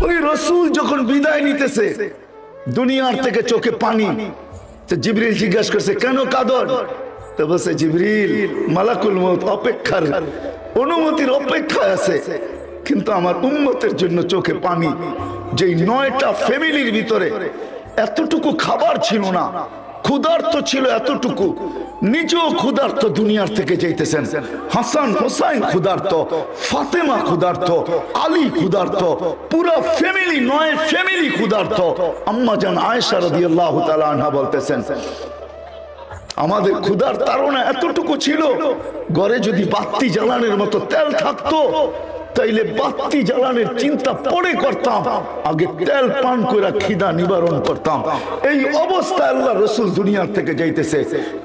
ওই রাসূল যখন বিদায় নিতেছে দুনিয়ার থেকে, চোখে পানি। তো জিবরিল জিজ্ঞাসা করছে, কেন কাঁদন? তো বলছে, জিবরিল, মালাকুল মউত অপেক্ষার অনুমতির অপেক্ষায় আছে, কিন্তু আমার উম্মতের জন্য চোখে পানি। যেই 9টা ফ্যামিলির ভিতরে এতটুকু খাবার ছিল না, ক্ষুধার্ত ছিল এতটুকু, নিজেও ক্ষুধার্ত দুনিয়ার থেকে যাইতেছেন। হাসান হোসাইন ক্ষুধার্ত, ফাতেমা ক্ষুধার্ত, আলী ক্ষুধার্ত, পুরা ফ্যামিলি 9 ফ্যামিলি ক্ষুধার্ত। আম্মা জান আয়েশা রাদিয়াল্লাহু তাআলা আনহা বলতেছেন, আমাদের ক্ষুধার তাড়না এতটুকু ছিল, ঘরে যদি বাতি জ্বালানোর মতো তেল থাকতো তাইলে বাতি জ্বালানোর চিন্তা পরে করতাম, আগে তেল পান করে খিদা নিবারণ করতাম। এই অবস্থায় আল্লাহ রাসূল দুনিয়ার থেকে যাইতেছে,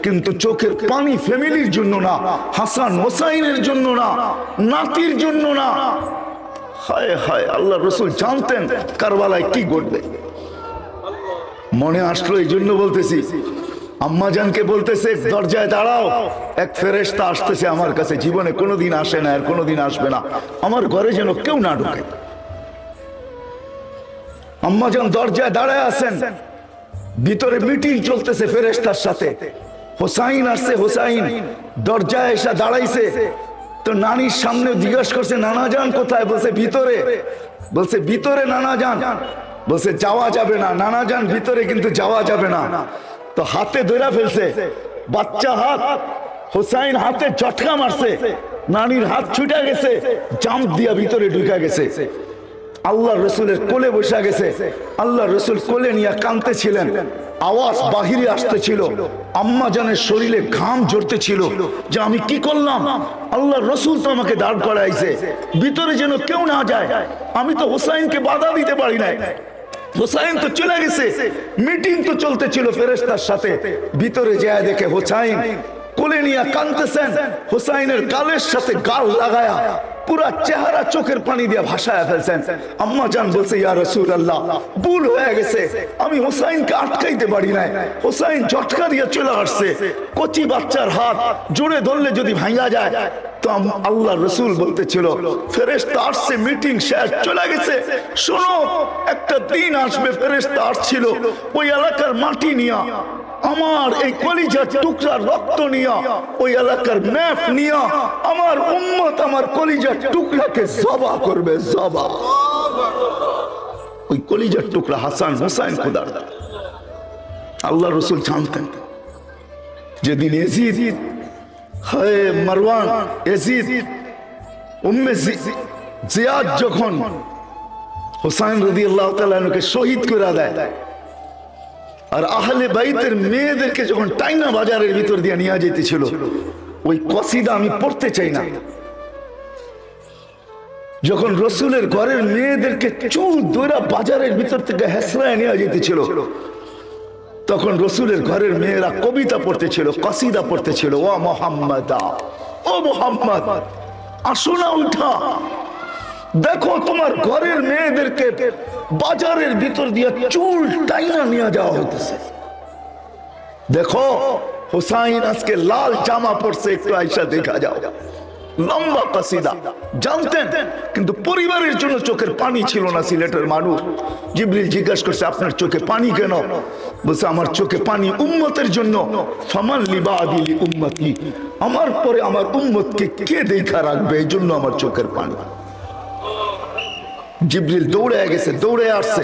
কিন্তু চোখের পানি ফ্যামিলির জন্য না, হাসান হোসাইনের জন্য না, নাতির জন্য না। হায় হায়, আল্লাহ রাসূল জানতেন কারবালায় কি ঘটবে। মনে আসলো, এই জন্য বলতেছি। আম্মা জানকে বলতেছে, দরজায় দাঁড়াও, এক ফেরেশতা আসতেছে আমার কাছে, জীবনে কোনোদিন আসে না, আর কোনোদিন আসবে না, আমার ঘরে যেন কেউ না ঢোকে। আম্মা জান দরজায় দাঁড়ায় আছেন, ভিতরে মিটিং চলতেছে ফেরেশতার সাথে। হোসাইন আসছে, হোসাইন দরজায় এসে দাঁড়াইছে। তো নানির সামনে জিজ্ঞাসা করছে, নানা জান কোথায়? বলছে ভিতরে। বলছে ভিতরে নানা জান? বলছে যাওয়া যাবে না নানা জান, ভিতরে কিন্তু যাওয়া যাবে না। তো হাতে ধরে ফেলছে, বাচ্চা হাত। হোসাইন হাতে ঝটকা মারছে, নানির হাত ছুটে গেছে, জাম্প দিয়া ভিতরে ঢুকে গেছে। আল্লাহ রসুলের কোলে বসে গেছে। আল্লাহ রসুল কোলে নিয়ে কাঁদতেছিলেন, আওয়াজ বাহিরে আসতেছিল। আম্মা জানের শরীরে ঘাম ঝরতেছিল যে আমি কি করলাম, আল্লাহ রসুল তো আমাকে দাঁড় করাইছে, ভিতরে যেন কেউ না যায়। আমি তো হোসাইনকে বাধা দিতে পারি নাই, হোসাইন তো চলে গেছে, মিটিং তো চলতেছিল ফেরেশতার সাথে। ভিতরে যায় দেখে হোসাইন কোলে নিয়ে কাঁদতেছেন, হোসাইনের গালের সাথে গাল লাগায়া পুরা চেহারা চোখের পানি দিয়ে ভাসায় ফেলছেন। আম্মা জান বলছে, ইয়া রাসূলুল্লাহ, ভুল হয়ে গেছে, আমি হোসাইনকে আটকাইতে পারি নাই। হোসাইন ঝটকা দিয়ে চলে আসছে, কচি বাচ্চার হাত জোরে ধরলে যদি ভাঙা যায়। তো আল্লাহ রসুল বলতেছিল, ফেরেশতা আসছে, মিটিং শেষ, চলে গেছে। শোনো, একটা দিন আসবে, ফেরেশতা আসছিল ওই এলাকার মাটি নিয়া, আমার এই কলিজার টুকরা রক্ত নিয়া, ওই এলাকার ম্যাপ নিয়া, আমার উম্মত আমার কলিজার টুকরাকে জবা করবে, জবা। ওই কলিজার টুকরা হাসান হোসাইন খুদার। আল্লাহ রসুল জানতেন যেদিন এজিদ, হায় মারওয়ান, এজিদ, উম্মে জিয়াদ যখন হোসাইন রাদিয়াল্লাহু তাআলা আনহুকে শহীদ করে দেয়, আর আহলে বাইতের মেয়েদেরকে যখন টাইনা বাজারের ভিতর দিয়ে নিয়ে যেতেছিল, ওই কসিদা আমি পড়তে চাই না। যখন রসুলের ঘরের মেয়েদেরকে চুল দৈরা বাজারের ভিতর থেকে হেসরায় নিয়ে যেতেছিল, তখন রসুলের ঘরের মেয়েরা কবিতা পড়তেছিল, কসিদা পড়তেছিল। ও মোহাম্মদ, ও মোহাম্মদ, আসো না উঠা, দেখো তোমার ঘরের মেয়েদেরকে বাজারের ভিতর দিয়ে চুল টাইনা নিয়ে যাওয়া হইতেছে। দেখো হোসাইন আজকে লাল জামা পরছে, একটু আইসা দেখা যাও। লম্বা কসিদা জানতেন, কিন্তু পরিবারের জন্য চোখের পানি ছিল না সিলেটের মানুষ। জিবরিল জিজ্ঞাসা করছে, আপনার চোখে পানি কেন? বলছে, আমার চোখে পানি উম্মতের জন্য। ফামান লিবাদি লি উম্মতি, আমার পরে আমার উম্মতকে কে দেখা রাখবে, এই জন্য আমার চোখের পানি। জিবরিল দৌড়ে গেছে, দৌড়ে আসছে,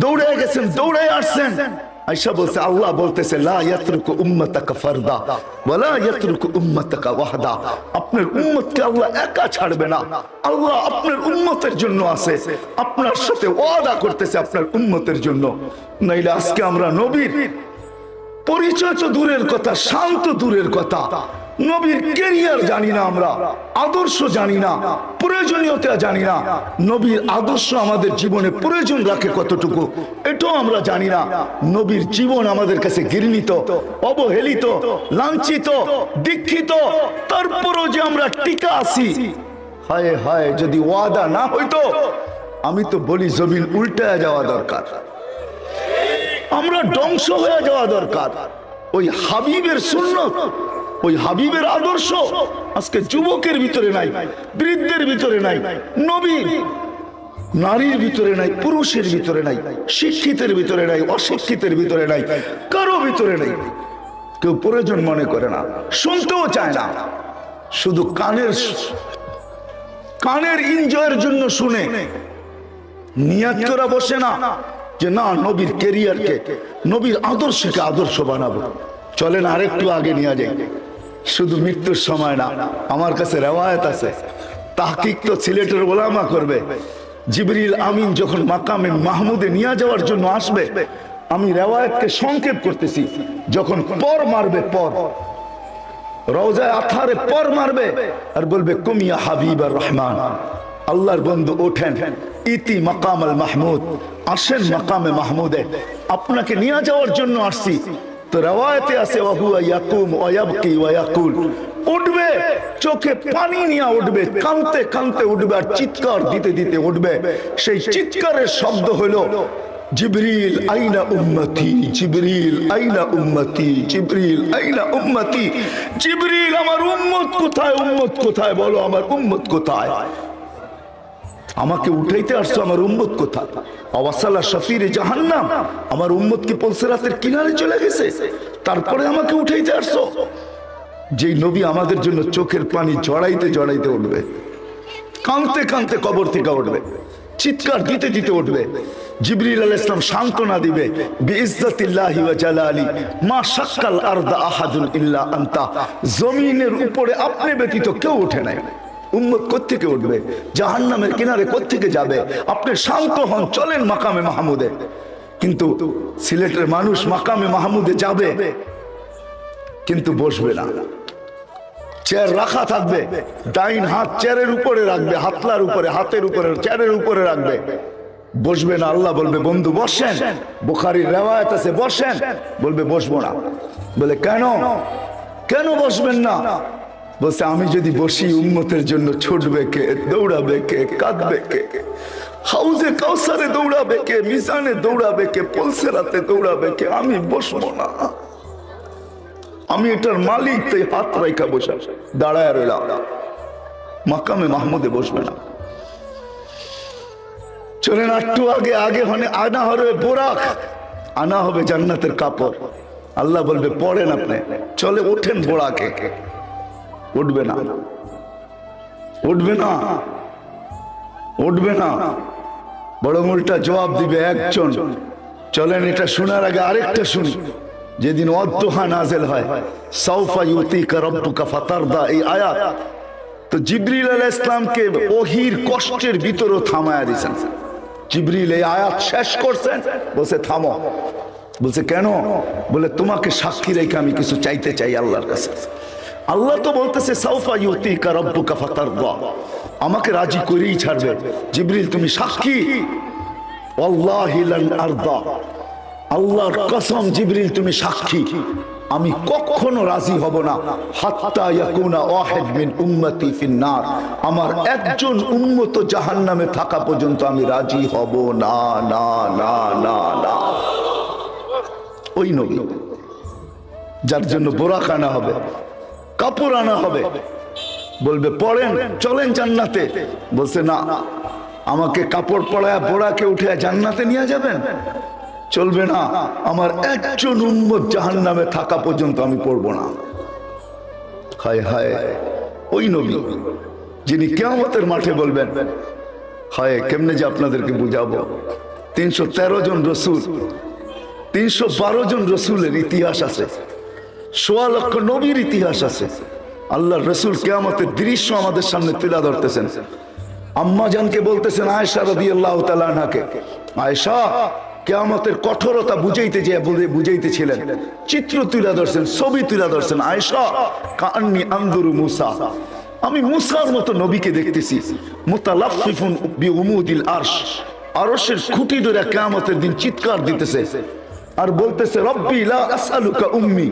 দৌড়ে গেছেন, দৌড়ে আসছেন। আয়েশা বলছে, আল্লাহ বলতেছে, লা ইয়াতরুকু উম্মাতাকা ফারদা ওয়ালা ইয়াতরুকু উম্মাতাকা ওয়াহদা, আপনার উম্মতকে আল্লাহ একা ছাড়বে না, আল্লাহ আপনার উম্মতের জন্য আছে, আপনার সাথে ওয়াদা করতেছে আপনার উম্মতের জন্য। নাইলে আজকে আমরা নবীর পরিচয় তো দূরের কথা, শান্ত দূরের কথা, নবীর ক্যারিয়ার জানি না, আমরা আদর্শ জানি না, প্রয়োজনীয়তা জানি না, নবীর আদর্শ আমাদের জীবনে প্রয়োজন রাখে কতটুকু এটাও আমরা জানি না। নবীর জীবন আমাদের কাছে ঘৃণিত, অবহেলিত, লাঞ্ছিত, দীক্ষিত, তারপরও যে আমরা টিকা আছি। হায় হায়, যদি ওয়াদা না হইতো, আমি তো বলি জমিন উল্টায় যাওয়া দরকার, আমরা ধ্বংস হয়ে যাওয়া দরকার। ওই হাবিবের সুন্নত, ওই হাবিবের আদর্শ আজকে যুবকের ভিতরে নাই, বৃদ্ধের ভিতরে নাই। নবী নারীর ভিতরে নাই, পুরুষের ভিতরে নাই, শিক্ষিতের ভিতরে নাই, অশিক্ষিতের ভিতরে নাই, কারো ভিতরে নাই। কেউ প্রয়োজন মনে করে না, শুনতেও চায় না, শুধু কানের এনজয়ের জন্য শুনে, নিয়াত করে বসে না যে না নবীর ক্যারিয়ারকে, নবীর আদর্শকে আদর্শ বানাবো। চলেন আরেকটু আগে নিয়ে যাই, শুধু মৃত্যুর সময় না। আমার কাছে রেওয়ায়েত আছে, তাহকিক তো সিলেটের ওলামা করবে। জিবরিল আমিন যখন মাকামে মাহমুদে নিয়ে যাওয়ার জন্য আসবে, আমি রেওয়ায়েতকে সংক্ষেপ করতেছি, যখন পর মারবে, পর রওজায় আথারে পর মারবে আর বলবে কুমিয়া হাবিব আর রহমান, আল্লাহর বন্ধু ওঠেন, ইতি মাকাম আল মাহমুদ, আসেন মাকামে মাহমুদে, আপনাকে নিয়ে যাওয়ার জন্য আসছি। তো রেওয়ায়েতে আছে ওয়াহুয়া ইয়াকুম ওয়া ইয়াবকি ওয়া ইয়াকুল, উঠবে, চোখে পানি নিয়ে উঠবে, কাঁদতে কাঁদতে উঠবে আর চিৎকার দিতে দিতে উঠবে। সেই চিৎকারের শব্দ হলো জিবরিল আইনা উম্মতি, জিবরিল আইনা উম্মতি, জিবরিল আইনা উম্মতি। জিবরিল আমার উম্মত কোথায়, উম্মত কোথায়, বলো আমার উম্মত কোথায়? আমাকে উঠাইতে আসছো, আমার উম্মত কোথায়? আওয়াসালা শফিরে জাহান্নাম, আমার উম্মত কি পুলসিরাতের কিনারে চলে গেছে, তারপরে আমাকে উঠাইতে আসছো? যেই নবী আমাদের জন্য চোখের পানি জড়াইতে জড়াইতে উঠবে, কাঁদতে কাঁদতে কবর থেকে উঠবে, চিৎকার দিতে দিতে উঠবে, জিবরিল আলাইহিস সালাম সান্ত্বনা দিবে, বিইজ্জাতিল্লাহি ওয়া জালালি মা শাক্কাল আরদা আহাদুন ইল্লা আনতা, জমিনের উপরে আপনি ব্যতীত কেউ ওঠে নাই। উম্মত কোত্থেকে উঠবে? জাহান্নামের কিনারে কোত্থেকে যাবে? আপনি শান্ত হন, চলেন মাকামে মাহমুদে। কিন্তু সিলেটের মানুষ মাকামে মাহমুদে যাবে কিন্তু বসবে না, চেয়ার রাখা থাকবে, ডাইন হাত চেয়ারের উপরে রাখবে, হাতলার উপরে, হাতের উপরে, চেয়ারের উপরে রাখবে, বসবে না। আল্লাহ বলবে বন্ধু বসেন, বুখারীর রিওয়ায়াত আছে বসেন, বলবে বসবো না। বলে কেন, কেন বসবেন না? বলছে আমি যদি বসি উম্মতের জন্য ছুটবে কে, দৌড়াবে কে, কাঁদবে কে, হাউজে কাউসারে দৌড়াবে কে, মিজানে দৌড়াবে কে, পুলসিরাতে দৌড়াবে কে, আমি বসবো না। আমি এটার মালিক, তাই হাত রাইখা বসা, দাঁড়ায় রইলাম, মাকামে মাহমুদে বসবে না। চলেন একটু আগে, আগে হনে আনা হবে বোরাক, আনা হবে জান্নাতের কাপড়। আল্লাহ বলবে পড়েন আপনি, চলে ওঠেন বোরাকে, উঠবে না, উঠবে না, উঠবে না, বড় উল্টা জবাব দিবে একজন। চলেন এটা শোনার আগে আরেকটা শুনি। যেদিন ওয়াদুহা নাযিল হয়, সাউফা ইউতিকা রাব্বুকা ফাতারদা, এই আয়াত তো জিবরিল আলাইহিস সালামকে ওহীর কষ্টের ভিতরে থামায়া দিয়েছেন। জিবরিল এই আয়াত শেষ করছেন, বলছে থামো। বলছে কেন? বলে তোমাকে সাক্ষী রেখে আমি কিছু চাইতে চাই আল্লাহর কাছে। আল্লাহ তো বলতেছে সাউফা ইউতিকা রাব্বুকা ফাতারদা, আমাকে রাজি করেই ছাড়বে। জিবরিল তুমি সাক্ষী, ওয়াল্লাহি লান আরদা, আল্লাহর কসম জিবরিল তুমি সাক্ষী, আমি কখনো রাজি হব না হাত্তা ইয়াকুনা ওয়াহিদ মিন উম্মতি ফিন্নার, আমার একজন উম্মত জাহান্নামে থাকা পর্যন্ত আমি রাজি হব না, না না না না। ওই নবী যার জন্য বোরাক আনা হবে, কাপড় আনা হবে, বলবে পড়েন চলেন জান্নাতে। বলছে না, আমাকে কাপড় পরায়া বোরাকে উঠে জান্নাতে নিয়ে যাবেন? চলবে না, আমার একজন উম্মত জাহান্নামে থাকা পর্যন্ত আমি পড়বো না। হায় হায়, ওই নবী যিনি কিয়ামতের মাঠে বলবেন, হায় কেমনে যে আপনাদেরকে বুঝাবো। 313 জন রসুল, 312 জন রসুলের ইতিহাস আছে, 1.25 লক্ষ নবীর ইতিহাস আছে। আল্লাহ রসুল কিয়ামতের দৃশ্য আমাদের সামনে তুলে ধরতেছেন। আম্মা জানকে বলতেছেন আয়েশা রাদিয়াল্লাহু তাআলা আনহাকে, আয়েশা কিয়ামতের কঠোরতা বুঝাইতেছিলেন, চিত্র তুলে ধরছেন, ছবি তুলে ধরছেন। আয়েশা কান্নি আনদুরু মুসা, আমি মুসার মতো নবীকে দেখতেছি, মুতালাফফিফুন বিউমুদিল আরশ, আরশের খুঁটি ধরে কিয়ামতের দিন চিৎকার দিতেছে আর বলতেছে রব্বি লা আসআলুকা উম্মি,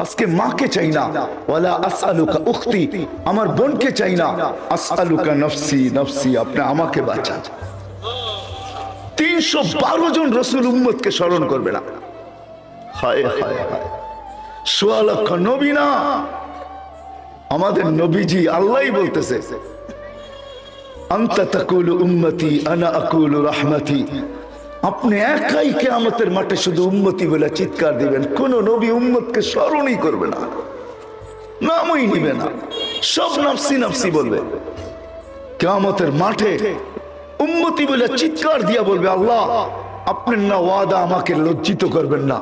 আজকে মাকে চাই না, ওয়ালা আসআলুকা উখতি, আমার বোনকে চাই না, আসআলুকা নফসি নফসি, আপনি আমাকে বাঁচান। 312 জন রসুল উম্মতকে স্মরণ করবে না। হায় হায় হায়, 1.25 লক্ষ নবী না, আমাদের নবীজি আল্লাহই বলতেছে আনতা তাকুলু উম্মতি আনা আকুলু রাহমাতি। আপনি একাই কিয়ামতের মাঠে শুধু উম্মতি বলে চিৎকার দিবেন, কোন নবী উম্মতকে স্মরণই করবে না, নামই নিবে না, সব নাফসি নাফসি বলবে। কিয়ামতের মাঠে উম্মতি বলে চিৎকার দিয়া বলবে, আল্লাহ আপনার না ওয়াদা, আমাকে লজ্জিত করবেন না,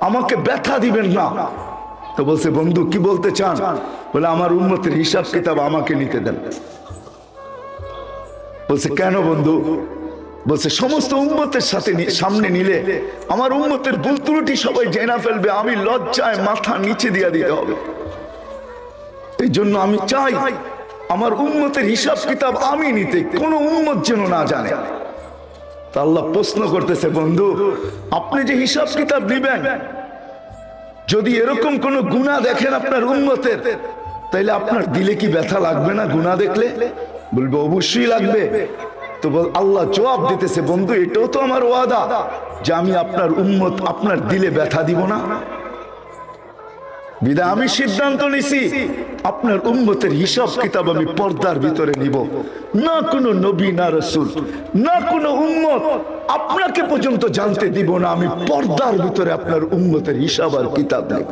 আমাকে ব্যথা দিবেন না। তো বলছে, বন্ধু কি বলতে চান? বলে, আমার উম্মতের হিসাব কিতাব আমাকে নিতে দেন। বলছে, কেন বন্ধু? বলছে, সমস্ত উম্মতের সাথে সামনে নিলে আমার উম্মতের ভুল ত্রুটি সবাই জেনা ফেলবে, আমি লজ্জায় মাথা নিচে দিয়া দিতে হবে। এই জন্য আমি চাই আমার উম্মতের হিসাব কিতাব আমি নিতে, কোন উম্মত যেন না জানে। তা আল্লাহ প্রশ্ন করতেছে, বন্ধু আপনি যে হিসাব কিতাব নিবেন, যদি এরকম কোন গুনাহ দেখেন আপনার উম্মতের, তাইলে আপনার দিলে কি ব্যথা লাগবে না? গুনাহ দেখলে বলবে, অবশ্যই লাগবে। তো আল্লাহ জবাব দিতেছে, বন্ধু এটাও তো আমার ওয়াদা যে আমি আপনার উম্মত, আপনার দিলে ব্যথা দিব না। বিধায় আমি সিদ্ধান্ত নিছি আপনার উম্মতের হিসাব কিতাব আমি পর্দার ভিতরে নিব না। কোন নবী না রাসূল না কোন উম্মত আপনাকে পর্যন্ত জানতে দিব না, আমি পর্দার ভিতরে আপনার উম্মতের হিসাব আর কিতাব নেব।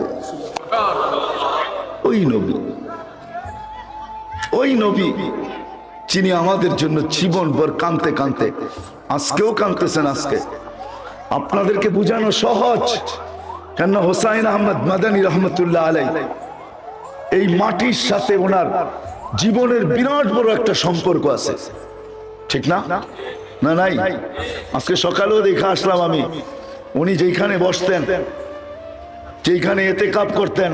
ওই নবী যিনি আমাদের জন্য জীবনভর কাঁদতে কাঁদতে, আজকেও কাঁদতেছেন। আজকে আপনাদেরকে বুঝানো সহজ, কেন হোসাইন আহমদ মাদানী রহমতুল্লাহ আলাইহি এই মাটির সাথে ওনার জীবনের বিরাট বড় একটা সম্পর্ক আছে, ঠিক না? না নাই? আজকে সকালেও দেখে আসলাম আমি, উনি যেখানে বসতেন, যেখানে ইতিকাফ করতেন,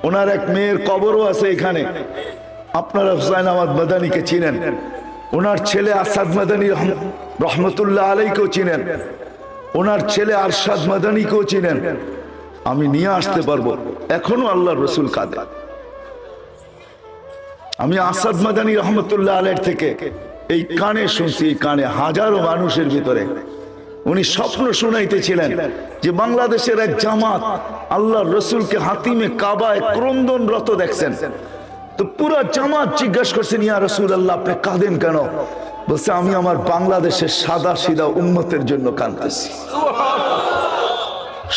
ওনার এক মেয়ের কবরও আছে এখানে। আপনারা হোসাইন আহমদ মাদানীকে চিনেন, ওনার ছেলে আসাদ মাদানী রহমতুল্লাহ আলাইহিকেও চিনেন, ওনার ছেলে আরশাদ মাদানীকেও চিনেন। আমি নিয়ে আসতে পারবো, এখনো আল্লাহর রসুল কাঁদে। আমি আসাদ মাদানী রহমতুল্লাহ আলাইহির থেকে এই কানে শুনছি, এই কানে হাজারো মানুষের ভিতরে উনি স্বপ্ন শুনাইতেছিলেন যে বাংলাদেশের এক জামাত আল্লাহর রসুলকে হাতিমে কাবায় ক্রন্দনরত দেখছেন। তো পুরো জামাত জিজ্ঞাসা করছেন, ইয়া রাসূলুল্লাহ আপনি কাঁদেন কেন? বলছে, আমি আমার বাংলাদেশের সাদা সিধা উম্মতের জন্য কাঁদতেছি,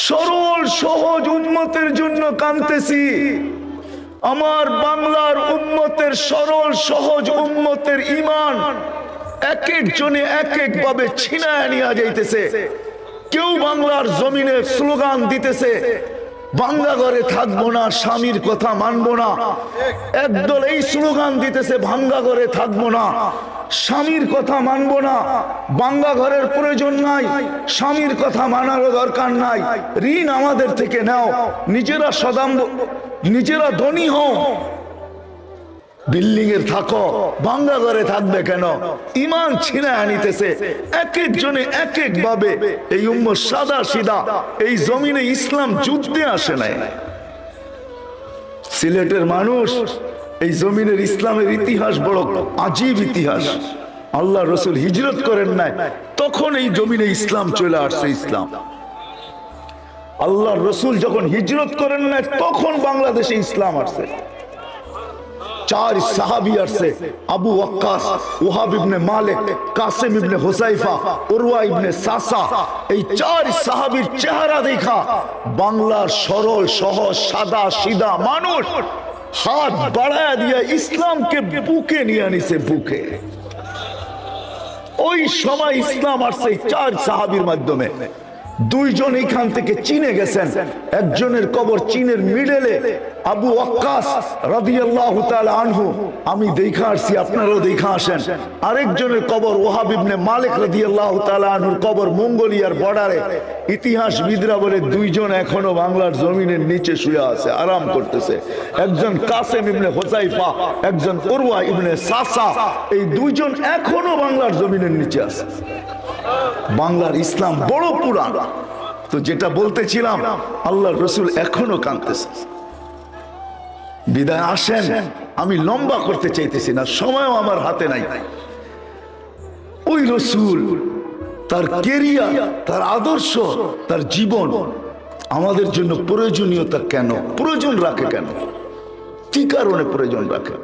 সরল সহজ উম্মতের জন্য কাঁদতেছি। আমার বাংলার উম্মতের, সরল সহজ উম্মতের ঈমান এক একজনে এক এক ভাবে ছিনায় নিয়ে যাইতেছে। কেউ বাংলার জমিনে স্লোগান দিতেছে, বাংলা ঘরে থাকবো না, স্বামীর কথা মানবো না। একদল এই স্লোগান দিতেছে, ভাঙ্গা ঘরে থাকবো না, স্বামীর কথা মানবো না, বাংলা ঘরের প্রয়োজন নাই, স্বামীর কথা মানারও দরকার নাই, ঋণ আমাদের থেকে নাও, নিজেরা সদাম্ব, নিজেরা ধনী হও, বিল্ডিং এর থাকো, বাংলা ঘরে থাকবে কেন? ঈমান ছিনায় আনিতেছে এক একজনে এক এক ভাবে। এই উম্মত সাদা সিধা, এই জমিনে ইসলাম যুদ্ধে আসে নাই। সিলেটের মানুষ, এই জমিনের ইসলামের ইতিহাস বড় আজীব ইতিহাস। আল্লাহ রসুল হিজরত করেন নাই, তখন এই জমিনে ইসলাম চলে আসছে। ইসলাম আল্লাহ রসুল যখন হিজরত করেন নাই, তখন বাংলাদেশে ইসলাম আসছে। চার সাহাবী আসছে, আবু ওয়াক্কাস, ওহাব ইবনে মালিক, কাসিম ইবনে হুযায়ফা, উরওয়া ইবনে সাসা। এই চার সাহাবীর চেহারা দেখা বাংলার সরল সহজ সাদা সিধা মানুষ হাত বাড়ায় দিয়ে ইসলামকে বুকে নিয়ে আনিছে, বুকে। ওই সময় ইসলাম আসছে চার সাহাবীর মাধ্যমে। দুইজন এখান থেকে চীনে গেছেন, একজনের কবর চীনের মিডলে, আবু ওয়াক্কাস রাদিয়াল্লাহু তাআলা আনহু, আমি দেখা আসছি, আপনারাও দেখা আসেন। আরেকজনের কবর ওহাব ইবনে মালিক রাদিয়াল্লাহু তাআলা আনহুর কবর মঙ্গোলিয়ার বর্ডারে। ইতিহাসবিদরা বলে দুইজন এখনো বাংলার জমিনের নিচে শুয়ে আছে, আরাম করতেছে। একজন কাসিম ইবনে হুযায়ফা, একজন উরওয়া ইবনে সাসা। এই দুইজন এখনো বাংলার জমিনের নিচে আছে। বাংলার ইসলাম বড় পুরাণ। তো যেটা বলতেছিলাম, আল্লাহর রসুল এখনো কাঁদতেছে। বিদায় আসেন, আমি লম্বা করতে চাইতেছি না, সময়ও আমার হাতে নাই। ওই রসুল, তার কেরিয়ার, তার আদর্শ, তার জীবন আমাদের জন্য প্রয়োজনীয়তা কেন, প্রয়োজন রাখে কেন, কি কারণে প্রয়োজন রাখে?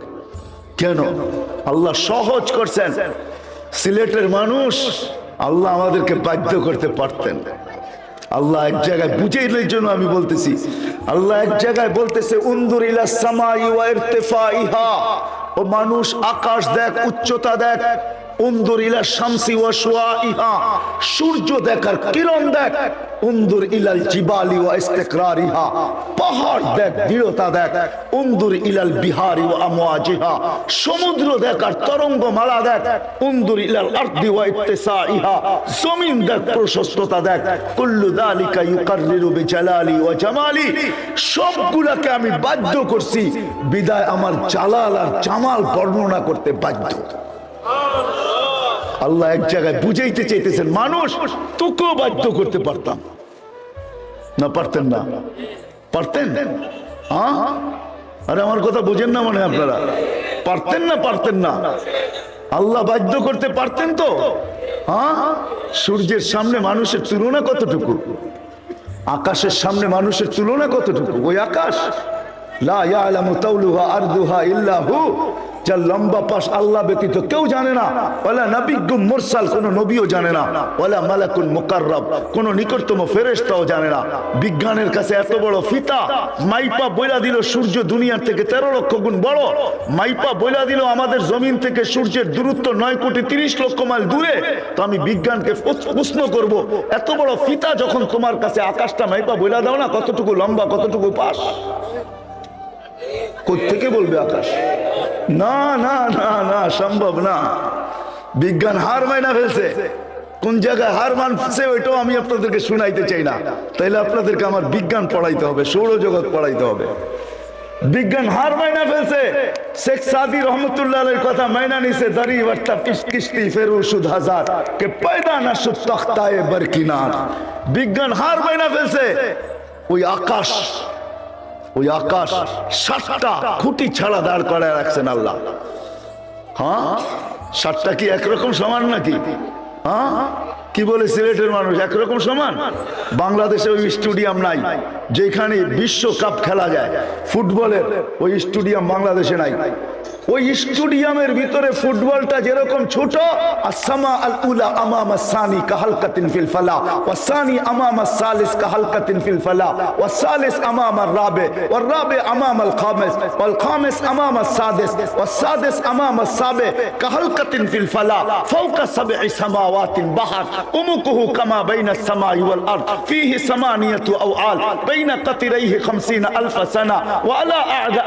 কেন? আল্লাহ সহজ করছেন। সিলেটের মানুষ আল্লাহ আমাদেরকে বাধ্য করতে পারতেন। আল্লাহ এক জায়গায় বুঝাইলের জন্য আমি বলতেছি, আল্লাহ এক জায়গায় বলতেছে উনজুর ইলা সামাই ওয়া ইরতিফাইহা, ও মানুষ আকাশ দেখ, উচ্চতা দেখ। উনজুর ইলা শামসি ওয়া শুআইহা, সূর্য দেখ আর কিরণ দেখ। উনজুর ইলাল জিবালি ওয়া ইস্তিকরারিহা, পাহাড় দেখ, দৃঢ়তা দেখ। উনজুর ইলাল বিহারি ওয়া আমওয়াজিহা, সমুদ্র দেখ আর তরঙ্গমালা দেখ। উনজুর ইলাল আরদি ওয়া ইত্তিসাইহা, জমিন দেখ, প্রশস্ততা দেখ। কুল্লু যালিকা ইউকাররিরু বিজালালি ওয়া জামালি, সবগুলাকে আমি বাধ্য করছি, বিদায় আমার জালাল আর জামাল বর্ণনা করতে বাধ্য। আল্লাহ এক জায়গায় বুঝাইতে চাইতেছেন, মানুষ তোকেও বাধ্য করতে পারতাম না, পারতেন না? পারতেন? আরে আমার কথা বুঝেন না মানে আপনারা? পারতেন না? পারতেন না? আল্লাহ বাধ্য করতে পারতেন তো। সূর্যের সামনে মানুষের তুলনা কতটুকু? আকাশের সামনে মানুষের তুলনা কতটুকু? ওই আকাশ লা ইয়ালামু তাওলুহা আরদুহা ইল্লা হু, যার লম্বা পাশ আল্লাহ ব্যতীত কেউ জানে না। ওয়ালা নাবিয়্যুম মুরসাল, কোন নবীও জানে না। ওয়ালা মালাকুন মুকাররাব, কোন নিকটতম ফেরেশতাও জানে না। বিজ্ঞানের কাছে এত বড় ফিতা, মাইপা বইলা দিল সূর্য দুনিয়ার থেকে 13 লক্ষ গুণ বড়। মাইপা বইলা দিল আমাদের জমিন থেকে সূর্যের দূরত্ব 9,30,00,000 মাইল দূরে। তো আমি বিজ্ঞানকে প্রশ্ন করব, এত বড় ফিতা যখন তোমার কাছে, আকাশটা মাইপা বইলা দাও না কতটুকু লম্বা, কতটুকু পাশ? কোত্থেকে বলবে আকাশ? না না না না, সম্ভব না। বিজ্ঞান হার মাইনা ফেলছে। কোন জায়গায় হার মানছে ওইটাও আমি আপনাদেরকে শুনাইতে চাই না। তাইলে আপনাদেরকে আমার বিজ্ঞান পড়াইতে হবে, সৌরজগৎ পড়াইতে হবে। বিজ্ঞান হার মাইনা ফেলছে। শেখ সাদি রহমতুল্লাহ আলাইহির কথা মাইনা নিছে, দাড়ি বাট্টা কিস্তি ফেরু সুদ হাজার কে পয়দা না সুদ তখতায়ে বরকিনার। বিজ্ঞান হার মাইনা ফেলছে। ওই আকাশ, ওই আকাশ 7টা খুঁটি ছাড়া দাঁড় করায় রাখছেন আল্লাহ। 7টা কি একরকম সমান নাকি? কি বলে সিলেটের মানুষ একরকম সমান? বাংলাদেশে ওই স্টেডিয়াম নাই যেখানে বিশ্বকাপ খেলা যায় ফুটবলের, ওই স্টেডিয়াম বাংলাদেশে নাই। ওই স্টেডিয়ামের ভিতরে ফুটবলটা যেরকম ছোট, আসসামা আল উলা আমামা সানি কাহালকাতিন ফিল ফালা ওয়া সানি আমামা সালিস কাহালকাতিন ফিল ফালা ওয়া সালিস আমামা রাবে ওয়া রাবে আমামা আল খামিস ওয়াল খামিস আমামা সাদিস ওয়া সাদিস আমামা সাবে কাহালকাতিন ফিল ফালা ফাওকা সাবঈ সামাওয়াতিন বাহার উমুকুহু কামা বাইনা সামাই ওয়াল আরদ ফীহি সামানিয়াতু আওআল বাইনা কাতিরাইহি 50,000 সানা ওয়া আলা আ'দা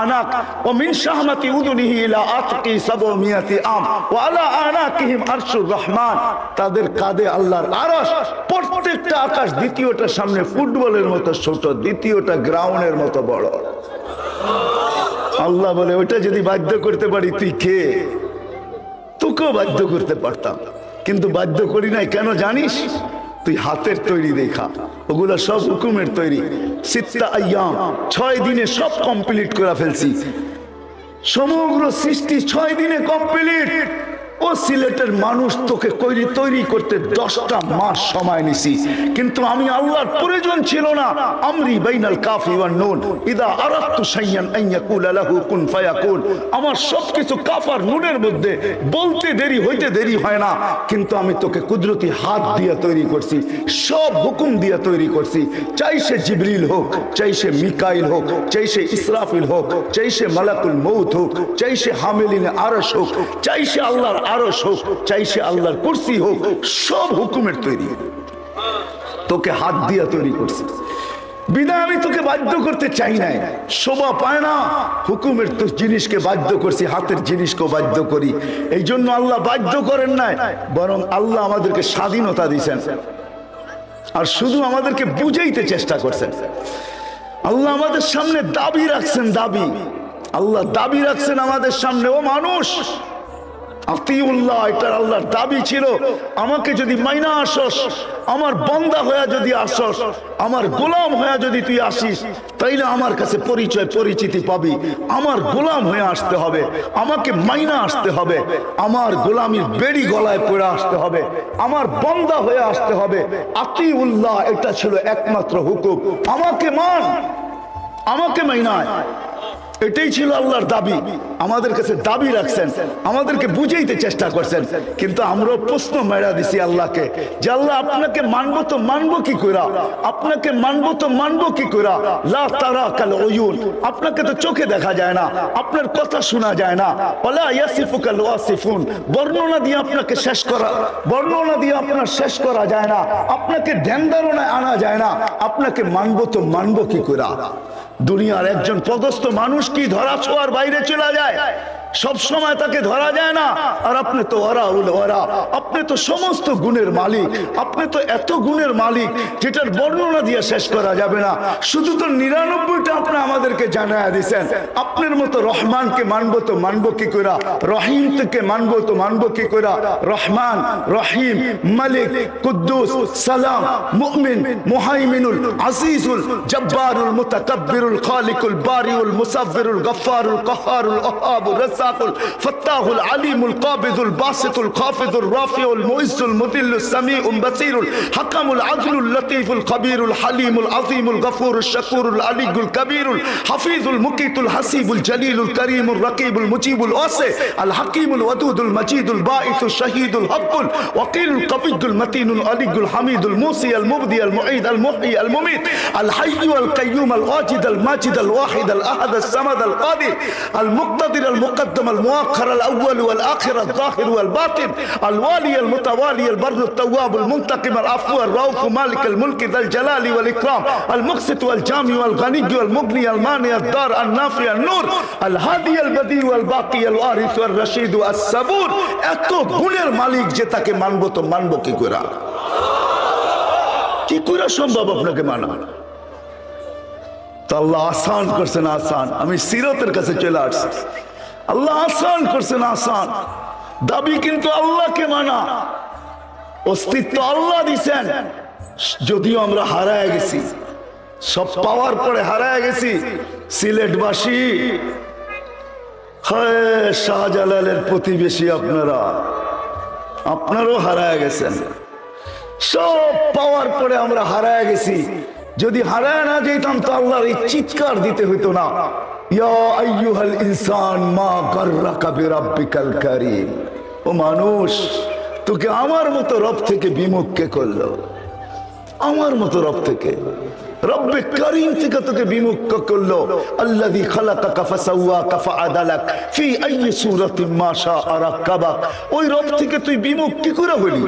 আনাক ওয়া মিন শাহমাতি উদুনিহি ইলা আতকি 700 আম ওয়া আলা আনাকিহিম আরশুর রহমান। তাদের কাঁধে আল্লাহর আরশ। প্রত্যেকটা আকাশ দ্বিতীয়টার সামনে ফুটবলের মতো ছোট, দ্বিতীয়টা গ্রাউন্ডের মতো বড়। আল্লাহ বলে ওটা যদি বাধ্য করতে পারি তুই কে? তোকেও বাধ্য করতে পারতাম, কিন্তু বাধ্য করি নাই। কেন জানিস? তুই হাতের তৈরি দেখা, ওগুলা সব হুকুমের তৈরি। 6 আইয়াম, 6 দিনে সব কমপ্লিট করে ফেলছি। সমগ্র সৃষ্টি 6 দিনে কমপ্লিট। ও সিলেটের মানুষ, তোকে তৈরি করতে 10টা মাস সময় নিছি, কিন্তু আমি আল্লাহর প্রয়োজন ছিল না। আমরি বাইনাল কাফি ওয়ান নুন ইদা আরাদতু শাইয়ান আন ইয়াকুলা লাহু কুন ফায়াকুন। আমার সবকিছু কাফ আর নুনের মধ্যে, বলতে দেরি হইতে দেরি হয় না, কিন্তু আমি তোকে কুদরতি হাত দিয়ে তৈরি করছি, সব হুকুম দিয়ে তৈরি করছি। চাই সে জিবরিল হোক, চাই সে মিকাইল হোক, চাই সে ইসরাফিল হোক, চাই সে মালাকুল মউত হোক, চাই সে হামিলিনে আরশ হোক, চাই সে আল্লাহর আরশ হোক, চাই সে আল্লাহর কুরসি হোক, সব হুকুমের তৈরি। তোকে হাত দিয়া তৈরি করছি, বিদায় আমি তোকে বাধ্য করতে চাই নাই। শোভা পায় না হুকুমের তো জিনিসকে বাধ্য করছি, হাতের জিনিসকে বাধ্য করি। এই জন্য আল্লাহ বাধ্য করেন নাই, বরং আল্লাহ আমাদেরকে স্বাধীনতা দিয়েছেন আর শুধু আমাদেরকে বুঝাইতে চেষ্টা করছেন। আল্লাহ আমাদের সামনে দাবি রাখছেন, দাবি। আল্লাহ দাবি রাখছেন আমাদের সামনে, ও মানুষ আতিউল্লাহ, এটা আল্লাহর দাবি ছিল। আমাকে যদি মাইনা আসস, আমার বান্দা হয়ে যদি আসস, আমার গোলাম হয়ে যদি তুই আসিস, তাইলে আমার কাছে পরিচয় পরিচিতি পাবি। আমার গোলাম হয়ে আসতে হবে, আমাকে মাইনা আসতে হবে, আমার গোলামির বেড়ি গলায় পড়ে আসতে হবে, আমার বান্দা হয়ে আসতে হবে। আতিউল্লাহ, এটা ছিল একমাত্র হুকুম। আমাকে মান, আমাকে মাইনায়। এটাই ছিল আল্লাহর দাবি। আমাদের কাছে দাবি রাখছেন, আমাদেরকে বুঝাইতে চেষ্টা করছেন, কিন্তু আমরা প্রশ্ন মেরা দিছি আল্লাহকে যে আল্লাহ আপনাকে মানবো তো মানবো কি কইরা, আপনাকে মানবো তো মানবো কি কইরা। লা তারা কাল উয়ুন, আপনাকে তো চোখে দেখা যায় না, আপনার কথা শোনা যায় না। ওয়ালা ইয়াসিফুকাল ওয়াসিফুন, বর্ণনা দিয়ে আপনাকে শেষ করা, বর্ণনা দিয়ে আপনার শেষ করা যায় না, আপনাকে ধ্যান ধারণায় আনা যায় না। আপনাকে মানবো তো মানবো কি কইরা। দুনিয়ার একজন পদস্থ মানুষ কি ধরা ছোঁয়ার বাইরে চলে যায়? সব সময় তাকে ধরা যায় না। আর আপনি তো ওরা, আপনি তো সমস্ত গুণের মালিক, আপনি তো এত গুণের মালিক যেটার বর্ণনা দিয়ে শেষ করা যাবে না। শুধু তো 99টা আপনি আমাদেরকে জানায় দিয়েছেন। আপনার মতো রহমানকে মানবো তো মানবো কি কইরা, রহিম থেকে মানবো তো মানবো কি কইরা। রহমান, রহিম, মালিক, কুদ্দুস, সালাম, মুমিন, মুহাইমিনুল, আজিজুল, জব্বারুল, মুতাকাব্বিরুল, খালিকুল, বারিউল, মুসাফিরুল, গফফারুল, কহারুল, ওহাবুর, রাজ্জাকুল, ফাত্তাহুল, আলিমুল, কাবিদুল, বাসিতুল, খাফিদুল, রাফিউল, মুইজ্জুল, মুদিল্লুস, সামিউল, বাসীরুল, হাকামুল, আদলুল, লতীফুল, খবীরুল, হালিমুল, আযীমুল, গফুরুল, শাকুরুল, আলিয়ুল, কবীরুল, হাফিজুল, মুকিতুল, হাসিবুল, জলিলুল, করিমুল, রকিবুল, মুজিবুল, ওয়াসি, আল হাকিমুল, ওয়াদুদুল, মজিদুল, বাঈসুল, শহীদুল, হকুল, ওয়াকিলুল, কবিয়ুল, মতিনুল, আলিয়ুল, হামিদুল, মুসি, আল মুবদি, আল মুঈদ, আল মুহয়ি, আল মুমীত, আল হাইয়্যু, আল কাইয়্যুম, আল ওয়াজিদ, আল মাজিদ, আল ওয়াহিদ, আল আহাদ, আল সামাদ, আল কাদির, আল মুক্তাদির, আল মুকদ্দম, আল মুআখ্খার, আল আউয়াল ওয়াল আখির, আল যাহির ওয়াল বাতিন, আল ওয়ালি, আল মুতাওয়ালি, আল বাররু, আল তাওয়াব, আল মুনতাকিম, আল আফু, আল রাউফ, মালিক আল মুলক, আল জালালি ওয়াল ইকরাম, আল মুকসিত ওয়াল জামি ওয়াল গানি ওয়াল মুগনি, আল মানি, আল দার, আল নাফি, আল নূর, আল হাদি, আল বদি ওয়াল বাকি, আল ওয়ারিস ওয়াল রশিদ, আস সাবুর। এত গুণের মালিক যে তাকে মানবো তো মানবো কি কইরা? কি কইরা সম্ভব আপনাকে মানা? তো আল্লাহ আসান করছেন, আসান। আমি সিরাতের কাছে চলে আসছি, আল্লাহ আসান করছেন, আসান। দাবি কিন্তু আল্লাহকে মানা, অস্তিত্ব আল্লাহ দিছেন। যদিও আমরা হারায় গেছি, সব পাওয়ার পরে হারায় গেছি। সিলেটবাসী, হায় শাহজালালের প্রতিবেশী আপনারা, আপনারও হারায় গেছেন। সব পাওয়ার পরে আমরা হারায় গেছি। যদি হারায় না যেতাম তো আল্লাহর এই চিৎকার দিতে হইতো না, ইয়া আইয়ুহাল ইনসান মা গাররাকা বিরাব্বিকাল কারীম। ও মানুষ, তোকে আমার মতো রব থেকে বিমুখ কে করলো? আমার মতো রব থেকে, রব্বে করিম থেকে তোকে বিমুখ করলো। আল্লাযী খালাকাকা ফাসাওয়াকা ফাআদালাক ফি আইয়ি সূরাতিন মা শাআ রাক্কাবাক। ওই রব থেকে তুই বিমুখ কি করে হলি?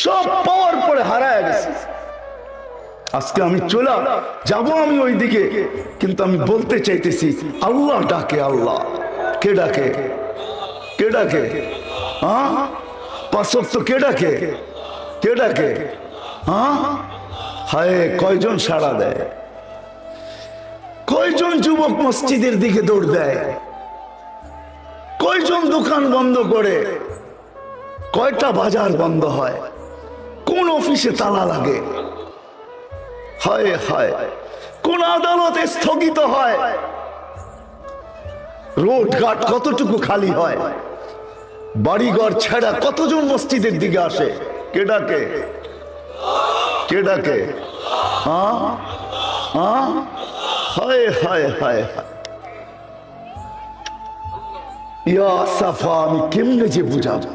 সব পাওয়ার পরে হারায় গেছিস। আজকে আমি চলে যাব আমি ওই দিকে, কিন্তু আমি বলতে চাইতেছি আল্লাহ ডাকে। আল্লাহ কে ডাকে? কে ডাকে? হ্যাঁ, পাঁচ ওয়াক্ত কে ডাকে? কে ডাকে? হ্যাঁ, হায় কয়জন সাড়া দেয়? কয়জন যুবক মসজিদের দিকে দৌড় দেয়? কয়জন দোকান বন্ধ করে? কয়টা বাজার বন্ধ হয়? কোন অফিসে তালা লাগে? হায় হায়, কোন আদালত স্থগিত হয়? রোড ঘাট কতটুকু খালি হয়? বাড়িঘর ছেড়া কতজন মসজিদের দিকে আসে? কে ডাকে? কে ডাকে? হ্যাঁ হ্যাঁ, হায় হায় হায়। ইয়া সাফা, আমি কেমনে যে বুঝাবো?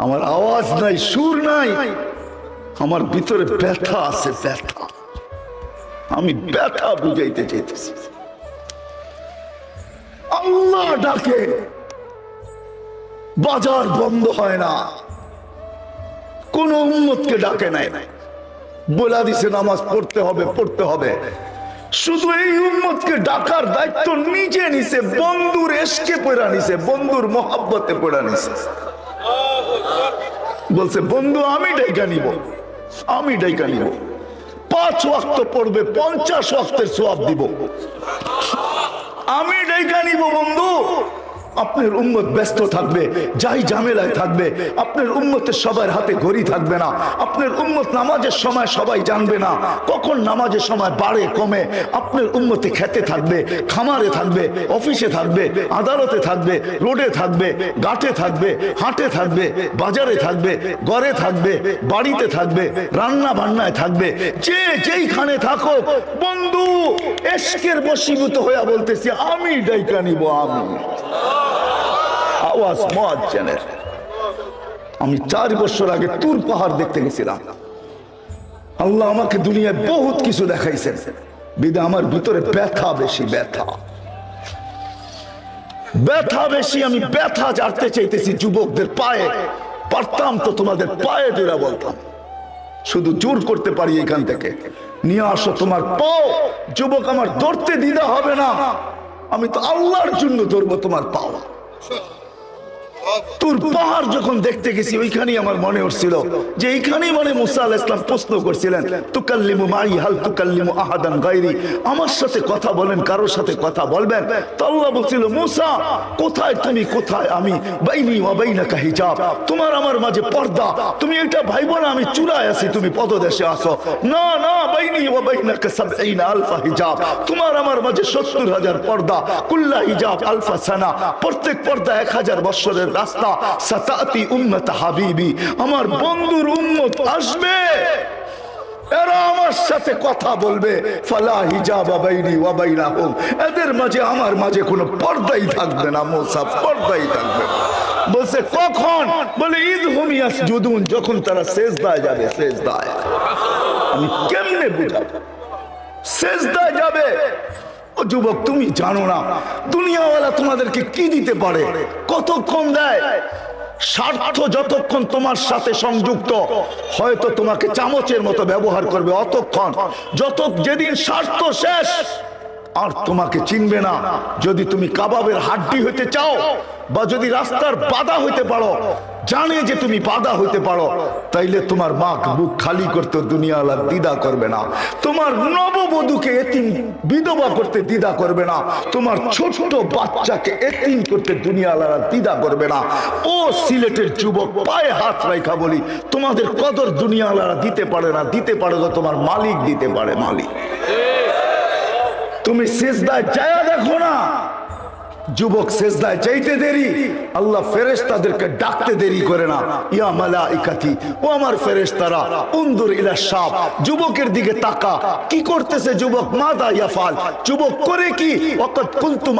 আমার আওয়াজ নাই, সুর নাই, আমার ভিতরে ব্যথা আছে, ব্যথা। আমি ব্যথা বুঝাইতে চাইতেছি। আল্লাহ ডাকে, বাজার বন্ধ হয় না। কোন উম্মতকে ডাকে নাই, বলা দিছে নামাজ পড়তে হবে, পড়তে হবে। শুধু এই উম্মতকে ডাকার দায়িত্ব নিজে নিছে, বন্ধুর এশকে পড়া নিছে, বন্ধুর মহাব্বতে পড়া নিছে। বলছে বন্ধু আমি ডাইকা নিব, আমি ডাইকা নিব। 5 ওয়াক্ত পড়বে, 50 ওয়াক্তের সওয়াব দিব। আমি ডাইকা নিব বন্ধু, আপনার উম্মত ব্যস্ত থাকবে, যাই ঝামেলায় থাকবে। আপনার উম্মতের সবার হাতে ঘড়ি থাকবে না। আপনার উম্মত নামাজের সময় সবাই জানবে না কখন নামাজের সময় বাড়ে কমে। আপনার উম্মতে খেতে থাকবে, খামারে থাকবে, অফিসে থাকবে, আদালতে থাকবে, রোডে থাকবে, ঘাটে থাকবে, হাটে থাকবে, বাজারে থাকবে, ঘরে থাকবে, বাড়িতে থাকবে, রান্না বান্নায় থাকবে। যে যেইখানে থাকো বন্ধু, এশকের বশীভূত হইয়া বলতেছি আমি ডাইকা নিব। আমি আওয়াজ মদ চ্যানেল। আমি 4 বছর আগে তুর পাহাড় দেখতে গেছিলাম। আল্লাহ আমাকে দুনিয়ায় বহুত কিছু দেখাইছেন, বিদা আমার ভিতরে ব্যথা বেশি, ব্যথা বেশি। আমি ব্যথা জানতে চাইতেছি যুবকদের পায়ে। পারতাম তো তোমাদের পায়ে জোড়া বলতাম, শুধু জোর করতে পারি এখান থেকে নিয়ে আসো তোমার পাও। যুবক আমার ধরতে দ্বিধা হবে না, আমি তো আল্লাহর জন্য ধরবো তোমার পাও। তুর পাহাড় যখন দেখতে গেছি ওইখানেই আমার মনে হচ্ছিল যে এইখানেই মানে মুসা আলাইহিস সালাম প্রশ্ন করছিলেন, তুকাল্লিমু মাই হাল তুকাল্লিমু আহাদান গায়রি, আমার সাথে কথা বলেন, কারোর সাথে কথা বলবেন? তো আল্লাহ বলছিল, মুসা কোথায় তুমি, কোথায় আমি? বাইনি ওয়া বাইনাকা হিজাব, তোমার আমার মাঝে পর্দা। তুমি এটা ভাইবো না আমি চূড়ায় আছি, তুমি পদদেশে আসো। না না, বাইনি ওয়া বাইনাকা ৭০ আলফা হিজাব, তোমার আমার মাঝে ৭০,০০০ পর্দা। কুল্লা হিজাব আলফা সানা, প্রত্যেক পর্দা ১,০০০ বছরের রাস্তা। সাতাতি উম্মত হাবিবি, আমার বন্ধুর উম্মত আসবে, এরা আমার সাথে কথা বলবে। ফালা হিজাবা বাইনি ওয়া বাইনাহুম, এদের মাঝে আমার মাঝে কোনো পর্দাই থাকবে না। মুসা পর্দাই থাকবে। বলছে কখন? বলে ইদহুম ইয়াসজুদুন, যখন তারা সিজদায় যাবে। সিজদায় আমি কেমনে বুঝাবো? সিজদায় যাবে। ও যুবক, তুমি জানো না দুনিয়াওয়ালা তোমাদেরকে কি দিতে পারে, কতক্ষণ দেয়। স্বার্থ যতক্ষণ তোমার সাথে সংযুক্ত, হয়তো তোমাকে চামচের মতো ব্যবহার করবে অতক্ষণ, যেদিন স্বার্থ শেষ আর তোমাকে চিনবে না। যদি তুমি কাবাবের হাড্ডি হইতে চাও বা যদি রাস্তার বাধা হইতে পারো, জানে যে তুমি বাধা হইতে পারো, তাইলে তোমার মা বুক খালি করতে দুনিয়াওয়ালা দ্বিধা করবে না। তোমার নববধূকে এতিম বিধবা করতে দ্বিধা করবে না। তোমার ছোট বাচ্চাকে এতিম করতে দুনিয়াওয়ালা দ্বিধা করবে না। ও সিলেটের যুবক, পায়ে হাত রাখা বলি, তোমাদের কদর দুনিয়াওয়ালা দিতে পারে না। দিতে পারে তো তোমার মালিক দিতে পারে, মালিক। তুমি সিজদায় যায় দেখো না, যুবক সিজদায় যাইতে দেরি, আল্লাহ ফেরেশতাদেরকে ডাকতে দেরি করে না। ইয়া মালাইকাতি, ও আমার ফেরেশতারা, উনদুর ইলা শাব, যুবকের দিকে তাকা। কি করতেছে যুবক? মাদা ইয়াফাল, যুবক করে কি? ওয়াকাদ কুনতুম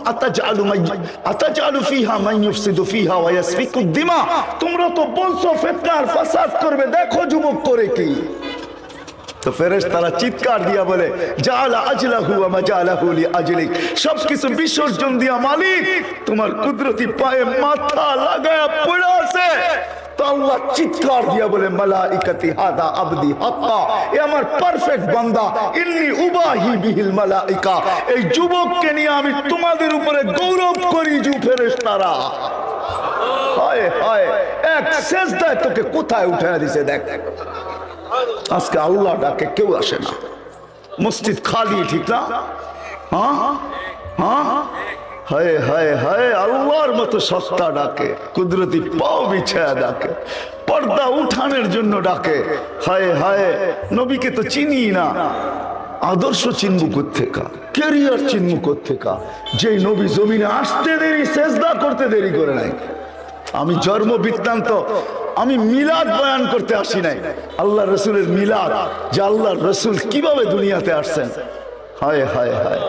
আতাজআলু ফিহা মান ইউফসিদু ফিহা ওয়া ইয়াসফিকুদ দিমা, তোমরা তো বলছো ফিতনা আর ফাসাদ করবে, দেখো যুবক করে কি। তো ফেরেশতারা চিৎকার দিয়া বলে, জাআলা আজলাহু ওয়া মাজালাহু লিআজলিক, সবকিছু বিসর্জন দিয়া মালিক তোমার কুদরতি পায়ে মাথা লাগায়া পড়ে আছে। তো আল্লাহ চিৎকার দিয়া বলে, মালাইকাতি হাদা আবদি হাক্কা, এ আমার পারফেক্ট বান্দা, ইন্নী উবাহি বিহিল মালাইকা, এই যুবককে নিয়ে আমি তোমাদের উপরে গৌরব করি। ফেরেশতারা হায় হায়, এক সিজদায় তোকে কোথায় উঠায়া দিছে দেখ। আজকে আল্লাহ ডাকে কেউ আসে না, মসজিদ খালি, ঠিক না? হায় হায় হায়, আল্লাহর মতো সত্তা ডাকে, কুদরতি পাও বিছায়া ডাকে, পর্দা উঠানোর জন্য ডাকে। হায় হায়, নবীকে তো চিনি না, আদর্শ চিনবো কোত্থেকা, ক্যারিয়ার চিনবো কোত্থেকা? যে নবী জমিনে আসতে দেরি, সেজদা করতে দেরি করে নাই। আমি জন্ম বৃত্তান্ত, আমি মিলাদ বয়ান করতে আসি নাই, আল্লাহ রসুলের মিলাদ, যে আল্লাহ রসুল কিভাবে দুনিয়াতে আসছেন। হায় হায় হায়,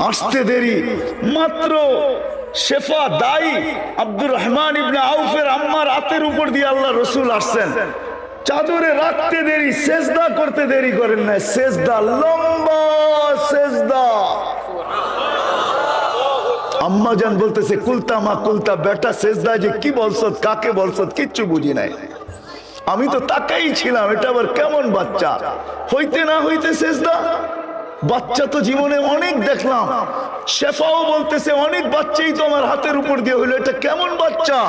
আসতে দেরি। মাত্র শেফা দাই আব্দুর রহমান ইবনে আউফের আম্মার হাতের উপর দিয়ে আল্লাহ রসুল আসছেন, চাদরে রাখতে দেরি, সেজদা করতে দেরি করেন না। সেজদা, লম্বা সেজদা। আম্মা জান বলতেছে, কুলতা মা কুলতা, বেটা সেজদা যে কি বলছো, কাকে বলছো, কিচ্ছু বুঝি নাই। আমি তো তাকাই ছিলাম, এটা আবার কেমন বাচ্চা, হইতে না হইতে সেজদা। বাচ্চা তো জীবনে অনেক দেখলাম। শেফাও বলতেছে, অনেক বাচ্চাই তো আমার হাতের উপর দিয়ে হইলো, এটা কেমন বাচ্চা?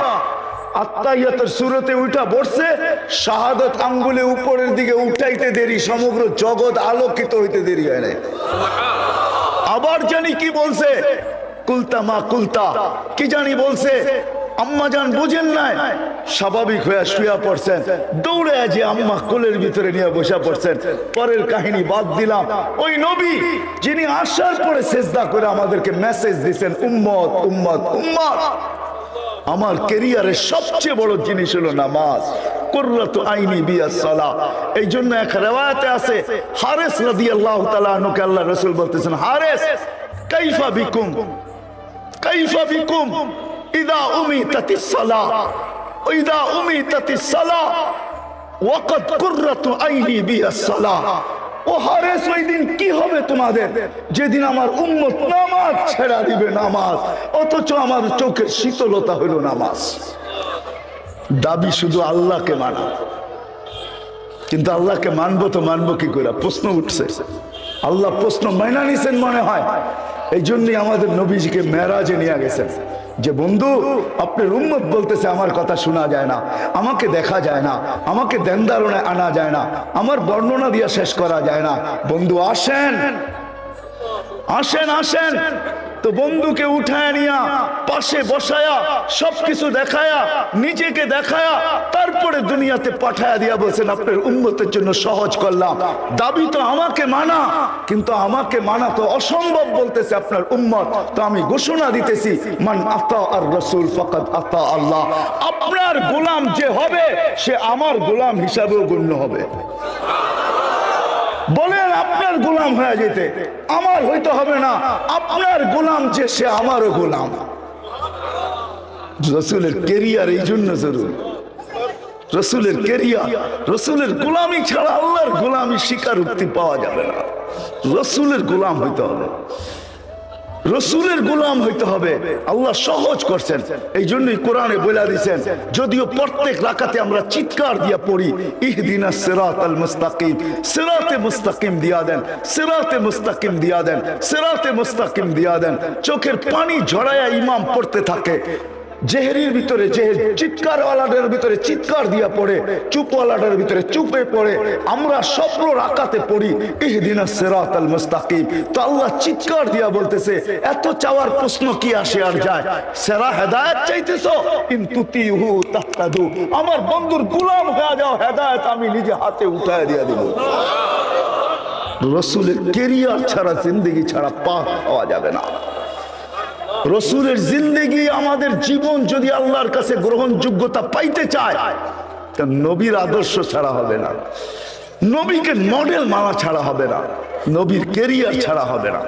আত্তাহিয়াতের সূরাতে উঠা বসছে, শাহাদাত আঙ্গুলে উপরের দিকে উঠাইতে দেরি, সমগ্র জগৎ আলোকিত হইতে দেরি হয় না। আবার জানি কি বলছে, কুলতা মা কুলতা, কি জানি বলছে, আম্মা জান বুঝেন নাই, স্বাভাবিক হয়ে শুয়ে পড়ছেন, দৌড়ে যে আম্মা কোলের ভিতরে নিয়ে বসে পড়ছেন। পরের কাহিনী বাদ দিলাম, ওই নবী যিনি আসার পরে সেজদা করে আমাদেরকে মেসেজ দিয়েছেন, উম্মত উম্মত উম্মত। আমার ক্যারিয়ারের সবচেয়ে বড় জিনিস হলো নামাজ, কুররাতু আইনি বিয়াস সালাহ। এই জন্য এক রিওয়ায়াতে আছে, হারেস রাদিয়াল্লাহু তাআলা আনহুকে আল্লাহ রাসূল বলতেছেন, হারেস কাইফা বিকুম, কাইফা বিকুম ইদা উমিতাতিস সালাহ, ইদা উমিতাতিস সালাহ ওয়াকাদ কুররাতু আইনি বিয়াস সালাহ। ও হারেস, ওই দিন কি হবে তোমাদের, যেদিন আমার উম্মত নামাজ ছেড়া দিবে, নামাজ, অথচ আমার চোখের শীতলতা হলো নামাজ। দাবি শুধু আল্লাহকে মানা, কিন্তু আল্লাহকে মানবো তো মানবো কি করে? প্রশ্ন উঠছে, আল্লাহ প্রশ্ন মাইনা নিছেন মনে হয়। এই জন্যই আমাদের নবীজিকে মেরাজে নিয়ে গেছেন, যে বন্ধু আপনার উম্মত বলতেছে আমার কথা শোনা যায় না, আমাকে দেখা যায় না, আমাকে ধ্যান ধারণায় আনা যায় না, আমার বর্ণনা দিয়ে শেষ করা যায় না, বন্ধু আসেন আসেন আসেন। তো বন্ধুকে উঠায় নিয়া পাশে বসায়া সবকিছু দেখায়া নিজেকে দেখায়া তারপরে দুনিয়াতে পাঠায়া দিয়া বলছেন আপনার উম্মতের জন্য সহজ করলাম। দাবি তো আমাকে মানা, কিন্তু আমাকে মানা তো অসম্ভব বলতেছে আপনার উম্মত। তো আমি ঘোষণা দিতেছি, মান আতা আর রাসূল ফাকাদ আতা আল্লাহ। আপনার গোলাম যে হবে সে আমার গোলাম হিসাবেও গণ্য হবে। বলেন আপনার গোলাম হয়ে যেতে, আমার হইতে হবে না, আপনার গোলাম যে সে আমারও গোলাম। রাসূলের ক্যারিয়ার এই জন্য জরুরি, রাসূলের ক্যারিয়ার, রাসূলের গোলামি ছাড়া আল্লাহর গোলামি স্বীকারোক্তি পাওয়া যাবে না। রাসূলের গোলাম হইতে হবে, রসুলের গোলাম হইতে হবে। আল্লাহ সহজ করছেন, এই জন্যই কোরআনে বলে দিয়েছেন, যদিও প্রত্যেক রাকাতে আমরা চিৎকার দিয়ে পড়ি ইহদিনাস সিরাতাল মুস্তাকিম, সিরাতে মুস্তাকিম দিয়া দেন, সিরাতে মুস্তাকিম দিয়া দেন, সিরাতে মুস্তাকিম দিয়া দেন। চোখের পানি ঝরায়া ইমাম পড়তে থাকে, জেহেরির ভিতরে জেহের, চিৎকারওয়ালাদের ভিতরে চিৎকার দিয়া পড়ে, চুপওয়ালাদের ভিতরে চুপে পড়ে। আমরা স্বপ্ন রাকাতে পড়ি ইহদিনাস সিরাতাল মুস্তাকিম। তো আল্লাহ চিৎকার দিয়া বলতেছে, এত চাওয়ার প্রশ্ন কি আসে আর যায়? সেরা হেদায়েত চাইতেছো, ইন তুতিহু তাহতাদু। আমার বন্ধুর গোলাম হয়ে যাও, হেদায়েত আমি নিজে হাতে উঠায় দিয়া দেব। রাসূলের ক্যারিয়ার ছাড়া, জিন্দেগি ছাড়া পার হওয়া যাবে না। রসুলের জিন্দেগি, আমাদের জীবন যদি আল্লাহর কাছে গ্রহণযোগ্যতা পাইতে চায়, তা নবীর আদর্শ ছাড়া হবে না, নবীকে মডেল মানা ছাড়া হবে না, নবীর ক্যারিয়ার ছাড়া হবে না,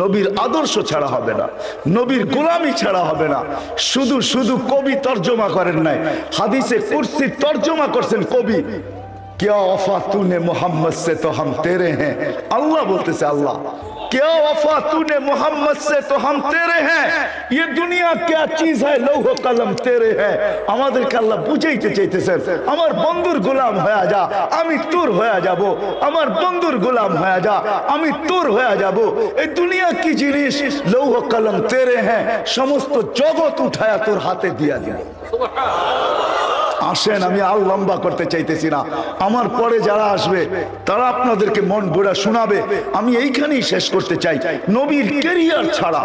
নবীর আদর্শ ছাড়া হবে না, নবীর গোলামি ছাড়া হবে না। শুধু শুধু কবি তর্জমা করেন নাই, হাদিসে কুরসি তর্জমা করছেন কবি, क्या वफा तूने मोहम्मद से तो हम तेरे हैं। अल्लाह बोलते से, अल्लाह क्या वफा तूने मोहम्मद से तो हम तेरे हैं। ये दुनिया क्या चीज है, लौह कलम तेरे हैं। আমাদেরকে আল্লাহ বুঝাইতে চাইতেছেন, আমার বন্ধুর গোলাম হয়ে যা, আমি তোর হয়ে যাব। আমার বন্ধুর গোলাম হয়ে যা, আমি তোর হয়ে যাব। এই দুনিয়া কি জিনিস, লৌহ কলম তেরে হ্যাঁ, সমস্ত জগৎ উঠায়া তোর হাতে দিয়া দিব। আসেন, আমি আর লম্বা করতে চাইতেছি না, আমার পরে যারা আসবে তারা আপনাদেরকে মন ভরে শোনাবে। আমি এইখানেই শেষ করতে চাই, নবীর ক্যারিয়ার ছাড়া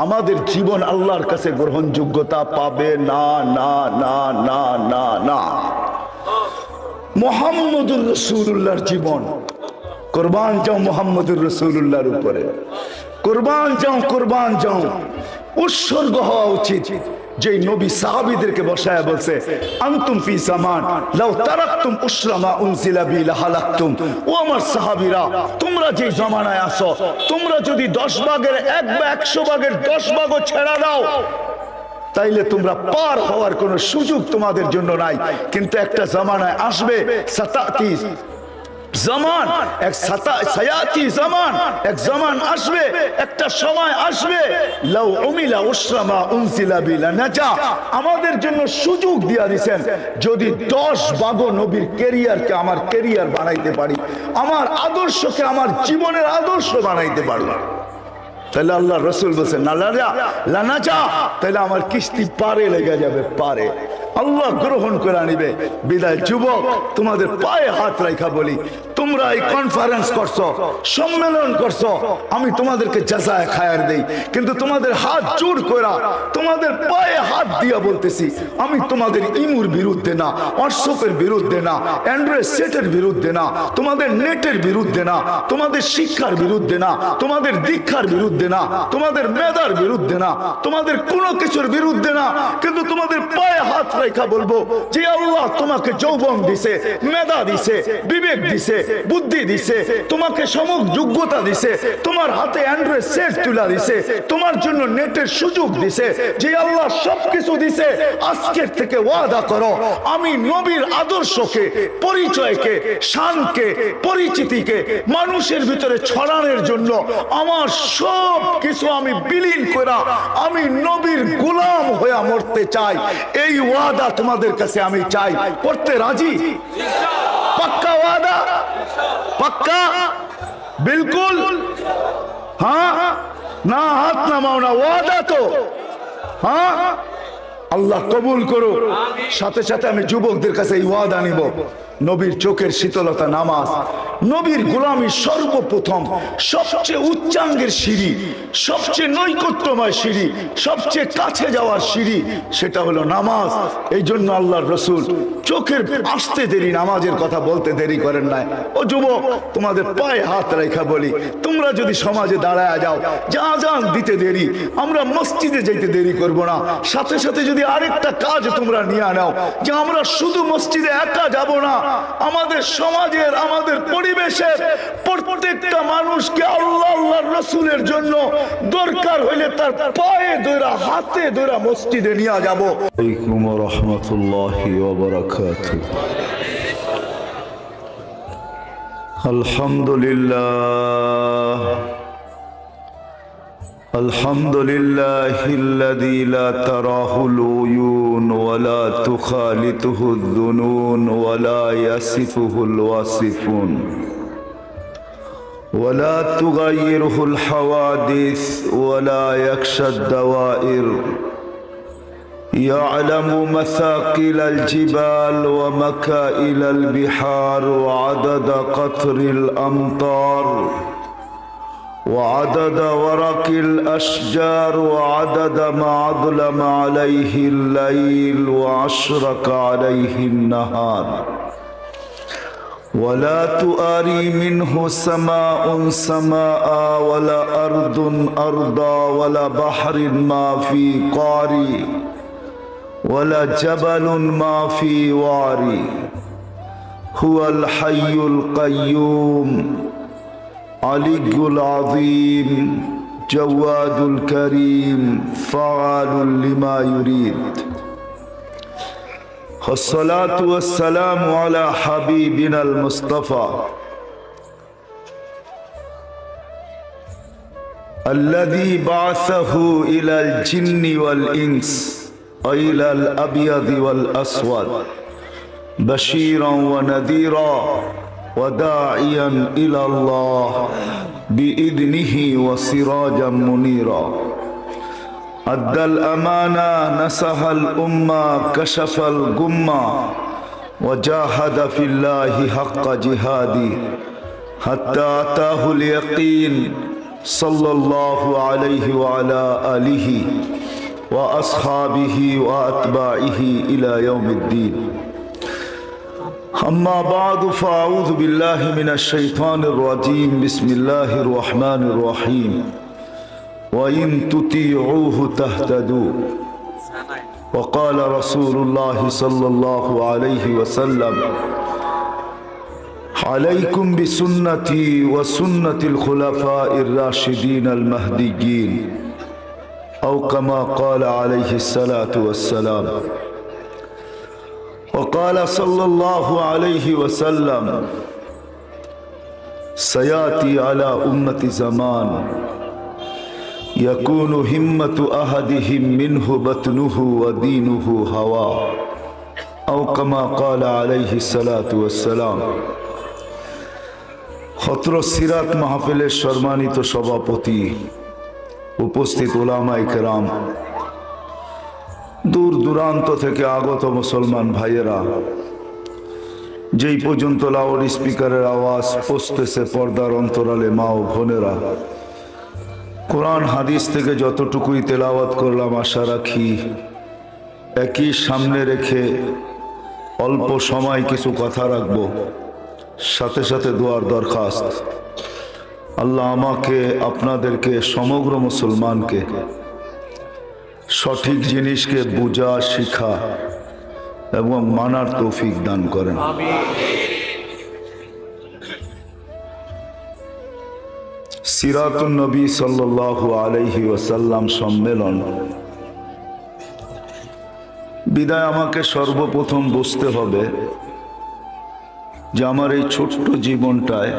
আমাদের জীবন আল্লাহর কাছে গ্রহণযোগ্যতা পাবে না, না না না না না। মুহাম্মদুর রাসূলুল্লাহর জীবন, কুরবান যাও মুহাম্মদুর রাসূলুল্লাহর উপরে, কুরবান যাও, কুরবান যাও। উৎসর্গ হওয়া উচিত। যে নবী সাহাবীদেরকে বসায় বলছে, আনতুম ফি জামান লাউ তারাকতুম উসরা মা উনজিলা বি লাহালাকতুম। ও আমার সাহাবীরা, তোমরা যে জামানায় আছো, তোমরা যদি 10 ভাগের 1 বা 100 ভাগের 10 ভাগও ছেড়ে দাও, তাইলে তোমরা পার হওয়ার কোনো সুযোগ তোমাদের জন্য নাই। কিন্তু একটা জামানায় আসবে, সাতাতি জামান, এক সায়াতি জামান, এক জামান আসবে, একটা সময় আসবে, লাউ উমিলা উসরা মা উনজিলা বি লানাজা। আমাদের জন্য সুযোগ দিয়া দিবেন, যদি 10 ভাগও নবীর ক্যারিয়ারকে আমার ক্যারিয়ার বানাইতে পারি, আমার আদর্শকে আমার জীবনের আদর্শ বানাইতে পারবো, তাহলে আল্লাহ রসুল বলছেন না লানাজা, তাহলে আমার কিস্তি পারে লেগে যাবে, পারে। আল্লাহ গ্রহণ করে নিবে। বিদায় যুবক, তোমাদের পায়ে হাত রাখা বলি, তোমরা তোমরা এই কনফারেন্স করছো, সম্মেলন করছো, আমি তোমাদেরকে জাযায়ে খায়ের দেই। কিন্তু তোমাদের হাত জোড় কইরা, তোমাদের পায়ে হাত দিয়া বলতেছি, আমি তোমাদের ইমুর বিরুদ্ধে না, হোয়াটসঅ্যাপের বিরুদ্ধে না, অ্যান্ড্রয়েড সেটের বিরুদ্ধে না, তোমাদের নেটের বিরুদ্ধে না, তোমাদের শিক্ষার বিরুদ্ধে না, তোমাদের দীক্ষার বিরুদ্ধে না, তোমাদের মেধার বিরুদ্ধে না, তোমাদের কোনো কিছুর বিরুদ্ধে না। কিন্তু তোমাদের পায়ে হাত রেখা বলবো যে আল্লাহ তোমাকে যৌবন দিছে, মেধা দিছে, বিবেক দিছে, বুদ্ধি দিছে, তোমাকে সমক যোগ্যতা দিছে, তোমার হাতে অ্যান্ড্রয়েড সেট তুলা দিছে, তোমার জন্য নেটের সুযোগ দিছে, যে আল্লাহ সবকিছু দিছে। আজকের থেকে ওয়াদা করো, আমি নবীর আদর্শকে, পরিচয়কে, শানকে, পরিচিতিকে মানুষের ভিতরে ছড়ানোর জন্য আমার সব কিছু আমি বিলীন করা, আমি নবীর গোলাম হয়ে মরতে চাই। এই ওয়াদা তোমাদের কাছে আমি চাই। করতে রাজি? পাক্কা ওয়াদা? পাক্কা? বিলকুল? হ্যাঁ না? হাত নামাও না, ওয়াদা তো? হ্যাঁ, আল্লাহ কবুল করো। সাথে সাথে আমি যুবকদের কাছে এই ওয়াদা নিব, নবীর চোখের শীতলতা নামাজ, নবীর গোলামি সর্বপ্রথম, সবচেয়ে উচ্চাঙ্গের সিঁড়ি, সবচেয়ে নৈকট্যময় সিঁড়ি, সবচেয়ে কাছে যাওয়ার সিঁড়ি, সেটা হলো নামাজ। এই জন্য আল্লাহর রসুল চোখের আসতে দেরি, নামাজের কথা বলতে দেরি করেন নাই। ও যুবক, তোমাদের পায়ে হাত রেখা বলি, তোমরা যদি সমাজে দাঁড়ায় যাও, যা আযান দিতে দেরি, আমরা মসজিদে যাইতে দেরি করব না। সাথে সাথে যদি আরেকটা কাজ তোমরা নিয়ে নাও, যে আমরা শুধু মসজিদে একা যাব না, আমাদের সমাজের, আমাদের পরিবেশের প্রত্যেকটা মানুষকে আল্লাহ আল্লাহর রাসূলের জন্য দরকার হইলে তার পায়ে ধরে, হাতে ধরে মসজিদে নিয়ে যাব। আলাইকুম ওয়া রাহমাতুল্লাহি ওয়া বারাকাতুহু। আলহামদুলিল্লাহ, আলহামদুলিল্লাহিল্লাযী লা তারাহুল উয়ুন ওয়া লা তুখালিতুহুদ দুনুন ওয়া লা ইয়াসিফুহুল ওয়াসিফুন ওয়া লা তুগায়্যিরুহুল হাওয়াদিস ওয়া লা ইয়াখশাদ দাওয়াইর। يعلم مثاقيل الجبال ومكائل البحار وعدد قطر الأمطار وعدد ورق الأشجار وعدد ما أظلم عليه الليل وأشرق عليه النهار ولا تؤاري منه سماء سماء ولا أرض أرضا ولا بحر ما في قاري ولا جبل ما في واري. هو الحي القيوم علي العظيم جواد الكريم فعال لما يريد. والصلاة والسلام على حبيبنا المصطفى الذي بعثه إلى الجن والإنس إلى الأبيض والأسود بشيرا ونذيرا وداعيا إلى الله بإذنه وسراجا منيرا. أدى الأمانة نصح الأمة كشف الغمة وجاهد في الله حق جهاده حتى أتاه اليقين صلى الله عليه وعلى آله وأصحابه وأتباعه إلى يوم الدين. أما بعد فأعوذ بالله من الشيطان الرجيم. بسم الله الرحمن الرحيم. وإن تطيعوه تهتدوا. وقال رسول الله صلى الله عليه وسلم عليكم بسنتي وسنة الخلفاء الراشدين المهديين أو كما قال عليه الصلاة والسلام. وقال صلى الله عليه وسلم سيأتي على أمة زمان يكون همة أحدهم منه بطنه ودينه هوى أو كما قال عليه الصلاة والسلام. খতর সিরাত মাহফিলের সম্মানিত সভাপতি, উপস্থিত উলামায়ে কেরাম, দূর দূরান্ত থেকে আগত মুসলমান ভাইয়েরা, যেই পর্যন্ত লাউড স্পিকারের আওয়াজ পৌঁছতেছে পর্দার অন্তরালে মা ও বোনেরা, কোরআন হাদিস থেকে যতটুকুই তেলাওয়াত করলাম আশা রাখি একই সামনে রেখে অল্প সময় কিছু কথা রাখবো, সাথে সাথে দোয়ার দরখাস্ত। আল্লাহ আমাকে আপনাদেরকে সমগ্র মুসলমানকে সঠিক জিনিসকে বুঝা শিখা এবং মানার তৌফিক দান করেন। সিরাতুন নবী সাল্লাল্লাহু আলাইহি ওয়াসাল্লাম সম্মেলন বিদায় আমাকে সর্বপ্রথম বুঝতে হবে যে আমার এই ছোট্ট জীবনটায়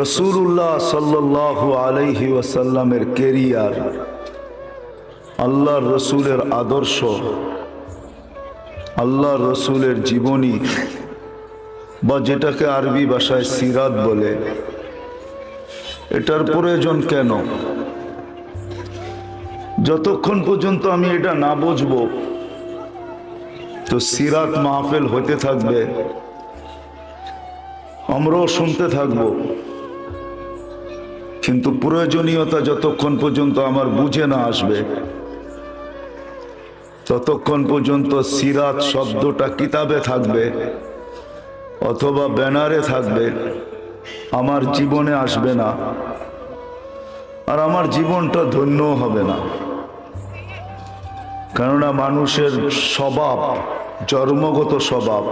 রাসূলুল্লাহ সাল্লাল্লাহু আলাইহি ওয়াসাল্লামের কেরিয়ার, আল্লাহর রসুলের আদর্শ, আল্লাহর রসুলের জীবনী বা যেটাকে আরবি ভাষায় সিরাত বলে, এটার প্রয়োজন কেন? যতক্ষণ পর্যন্ত আমি এটা না বুঝবো তো সিরাত মাহফিল হতে থাকবে, আমরাও শুনতে থাকব, কিন্তু প্রয়োজনীয়তা যতক্ষণ পর্যন্ত আমার বুঝে না আসবে ততক্ষণ পর্যন্ত সিরাত শব্দটা কিতাবে থাকবে অথবা ব্যানারে থাকবে, আমার জীবনে আসবে না, আর আমার জীবনটা ধন্য হবে না। কেননা মানুষের স্বভাব, জন্মগত স্বভাব,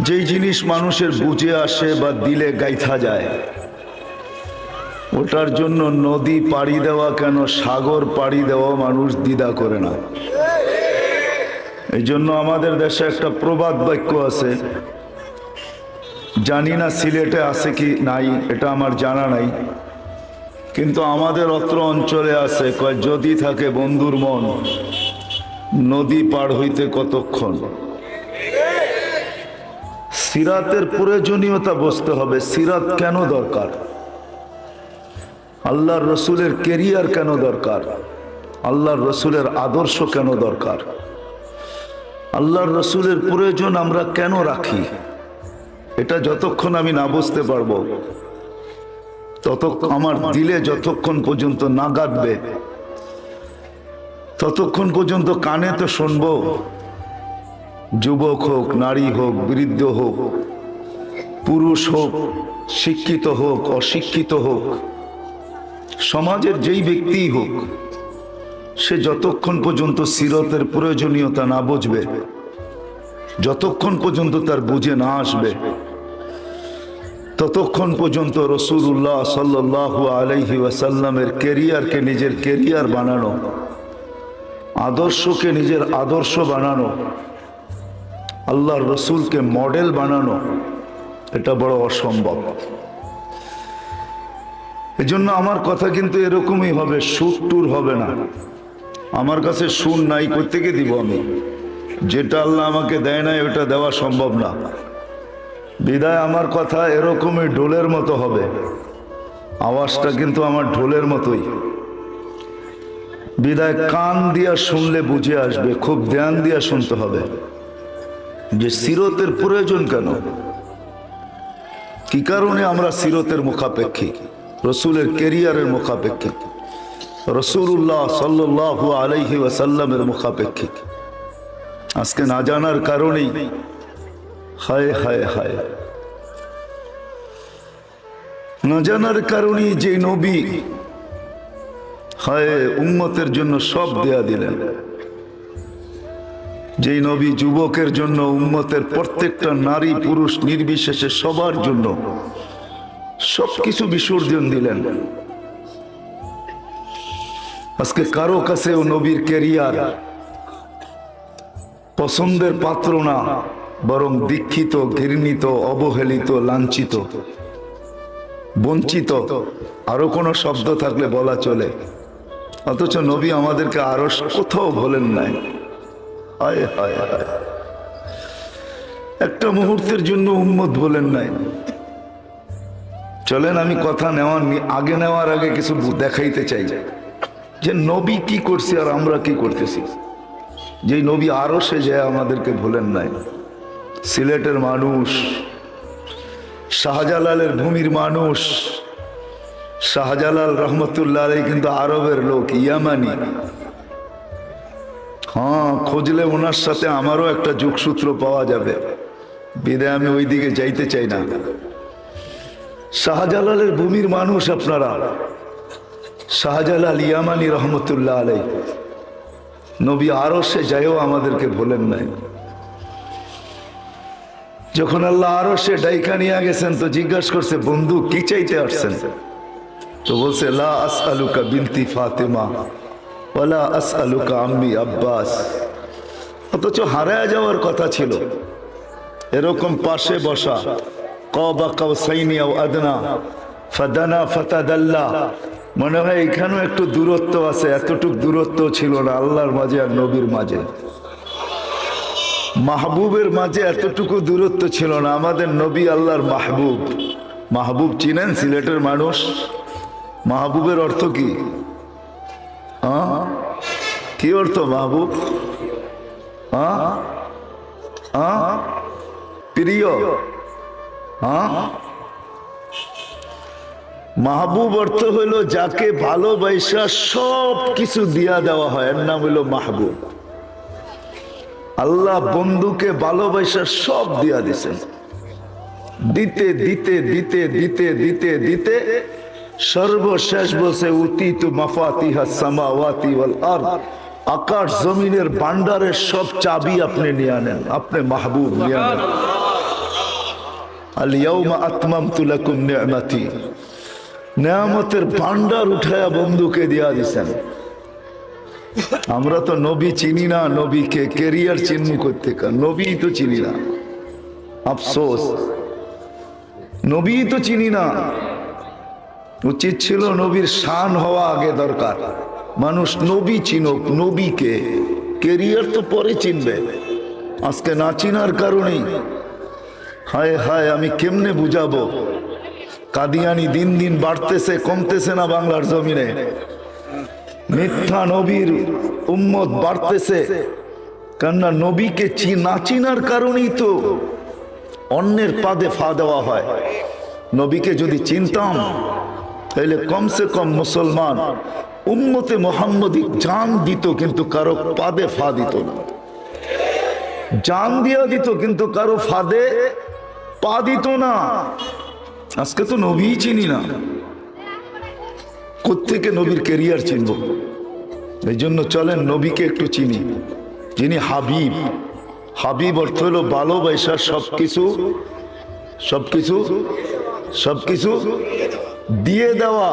যেই জিনিস মানুষের বুঝে আসে বা দিলে গাইথা যায়, ওটার জন্য নদী পাড়ি দেওয়া কেন সাগর পাড়ি দেওয়া মানুষ দ্বিধা করে না। এই জন্য আমাদের দেশে একটা প্রবাদ বাক্য আছে, জানি না সিলেটে আছে কি নাই, এটা আমার জানা নাই, কিন্তু আমাদের অত্র অঞ্চলে আছে, কয় যদি থাকে বন্ধুর মন নদী পার হইতে কতক্ষণ। সিরাতের প্রয়োজনীয়তা বুঝতে হবে, সিরাত কেন দরকার, আল্লাহর রসুলের কেরিয়ার কেন দরকার, আল্লাহর রসুলের আদর্শ কেন দরকার, আল্লাহর রসুলের প্রয়োজন আমরা কেন রাখি, এটা যতক্ষণ আমি না বুঝতে পারবো আমার দিলে যতক্ষণ পর্যন্ত না গাঁথবে ততক্ষণ পর্যন্ত কানে তো শুনবো, যুবক হোক, নারী হোক, বৃদ্ধ হোক, পুরুষ হোক, শিক্ষিত হোক, অশিক্ষিত হোক, সমাজের যেই ব্যক্তিই হোক, সে যতক্ষণ পর্যন্ত সিরতের প্রয়োজনীয়তা না বুঝবে, যতক্ষণ পর্যন্ত তার বুঝে না আসবে, ততক্ষণ পর্যন্ত রাসূলুল্লাহ সাল্লাল্লাহু আলাইহি ওয়াসাল্লামের কেরিয়ারকে নিজের কেরিয়ার বানানো, আদর্শকে নিজের আদর্শ বানানো, আল্লাহর রসুলকে মডেল বানানো, এটা বড় অসম্ভব। এজন্য আমার কথা কিন্তু এরকমই হবে, সুর টুর হবে না। আমার কাছে সুর নাই, কোত্থেকে দিব আমি? যেটা আল্লাহ আমাকে দেয় নাই ওটা দেওয়া সম্ভব না। বিদায় আমার কথা এরকমই ঢোলের মতো হবে, আওয়াজটা কিন্তু আমার ঢোলের মতোই। বিদায় কান দিয়া শুনলে বুঝে আসবে, খুব ধ্যান দিয়া শুনতে হবে যে সিরতের প্রয়োজন কেন, কি কারণে আমরা সিরতের মুখাপেক্ষী, রসুলের কেরিয়ারের মুখাপেক্ষী, রাসূলুল্লাহ সাল্লাল্লাহু আলাইহি ওয়াসাল্লামের মুখাপেক্ষী। আজকে না জানার কারণেই হায় হায় হায়, না জানার কারণেই যে নবী হায় উম্মতের জন্য সব দেয়া দিলেন, যেই নবী যুবকের জন্য, উম্মতের প্রত্যেকটা নারী পুরুষ নির্বিশেষে সবার জন্য সবকিছু বিসর্জন দিলেন, আজকে কারো কাছেও নবীর কেরিয়ার পছন্দের পাত্র না, বরং দীক্ষিত, ঘৃণিত, অবহেলিত, লাঞ্ছিত, বঞ্চিত, আরো কোনো শব্দ থাকলে বলা চলে। অথচ নবী আমাদেরকে আরো কোথাও বলেন নাই। হায় হায় হায়, একটা মুহূর্তের জন্য উম্মত বলেন নাই। চলেন আমি কথা নেওয়ার আগে কিছু দেখাইতে চাই যে নবী কি করছে আর আমরা কি করতেছি। যে নবী আরো সে যায় আমাদেরকে ভুলেন নাই। সিলেটের মানুষ, শাহজালালের ভূমির মানুষ। শাহজালাল রহমতুল্লাহ আলাইহি কিন্তু আরবের লোক, ইয়ামানি। হ্যাঁ, খুঁজলে ওনার সাথে আমারও একটা যোগসূত্র পাওয়া যাবে, বিদায় আমি ওই দিকে যাইতে চাই না। শাহজালালের ভূমির মানুষ আপনারা। শাহজালাল ইয়ামানি রহমতুল্লাহ আলাইহি নবী আরো সে যায়ও আমাদেরকে ভুলেন নাই। যখন আল্লাহ আরো সে ডাইকা নিয়ে গেছেন তো জিজ্ঞাসা করছে, বন্ধু কি চাইতে আসছেন? তো বলছে, লা আসআলুকা বিনতি ফাতেমা ওয়ালা আসআলুকা আম্মি আব্বাস। অথচ হারায় যাওয়ার কথা ছিল। এরকম পাশে বসা, কাবা কাউসাইনি আও আদনা ফাদানা ফাতাদাল্লা। মনে হয় এখানেও একটু দূরত্ব আছে, এতটুক দূরত্ব ছিল না আল্লাহর মাঝে আর নবীর মাঝে। মাহবুবের মাঝে এতটুকু দূরত্ব ছিল না। আমাদের নবী আল্লাহর মাহবুব। মাহবুব চিনেন সিলেটের মানুষ? মাহবুবের অর্থ কি? কি অর্থ মাহবুব? প্রিয়। মাহবুব অর্থ হইল যাকে ভালোবাসা সব কিছু দিয়া দেওয়া হয়, এর নাম হইল মাহবুব। আল্লাহ বন্ধুকে ভালোবাসা সব দিয়া দিছেন। দিতে দিতে দিতে দিতে দিতে দিতে সর্বশেষ বলছে, উতিতু মাফাতিহাস সামাওয়াতি ওয়াল আরদ। আকাশ জমিনের ভান্ডারের সব চাবি আপনি নিয়ে আনেন, আপনি মাহবুব নিয়ে আনেন। আল ইয়াউমা আতমামতু লাকুম নি'মাতি। নেয়ামতের ভান্ডার উঠায়া বন্ধুকে দিয়া দিছেন। আমরা তো নবী চিনি না, নবীকে কেরিয়ার চিহ্ন করতে, নবী তো চিনি না। আফসোস, নবী তো চিনি না। উচিত ছিল নবীর শান হওয়া আগে দরকার। মানুষ নবী চিনুক, নবীকে। কেরিয়ার তো পরে চিনবে। আজকে না চিনার কারণেই হায় হায় আমি কেমনে বুঝাবো। কাদিয়ানি দিন দিন বাড়তেছে, কমতেছে না বাংলার জমিনে। মিথ্যা নবীর উম্মত বাড়তেছে, কেননা নবীকে না চিনার কারণেই তো অন্যের পাদে ফা দেওয়া হয়। নবীকে যদি চিনতাম তাহলে কমসে কম মুসলমান উম্মতে মুহাম্মদী জান দিত, কিন্তু কারো পাদে ফা দিত না। জান দিয়া দিত কিন্তু কারো ফাদে পা দিত না। আজকে তো নবী চিনি না, কোত্থেকে নবীর কেরিয়ার চিনব? এই জন্য চলেন নবীকে একটু চিনি, যিনি হাবিব। হাবিব অর্থ হলো ভালোবাসার সবকিছু সবকিছু সবকিছু দিয়ে দেওয়া।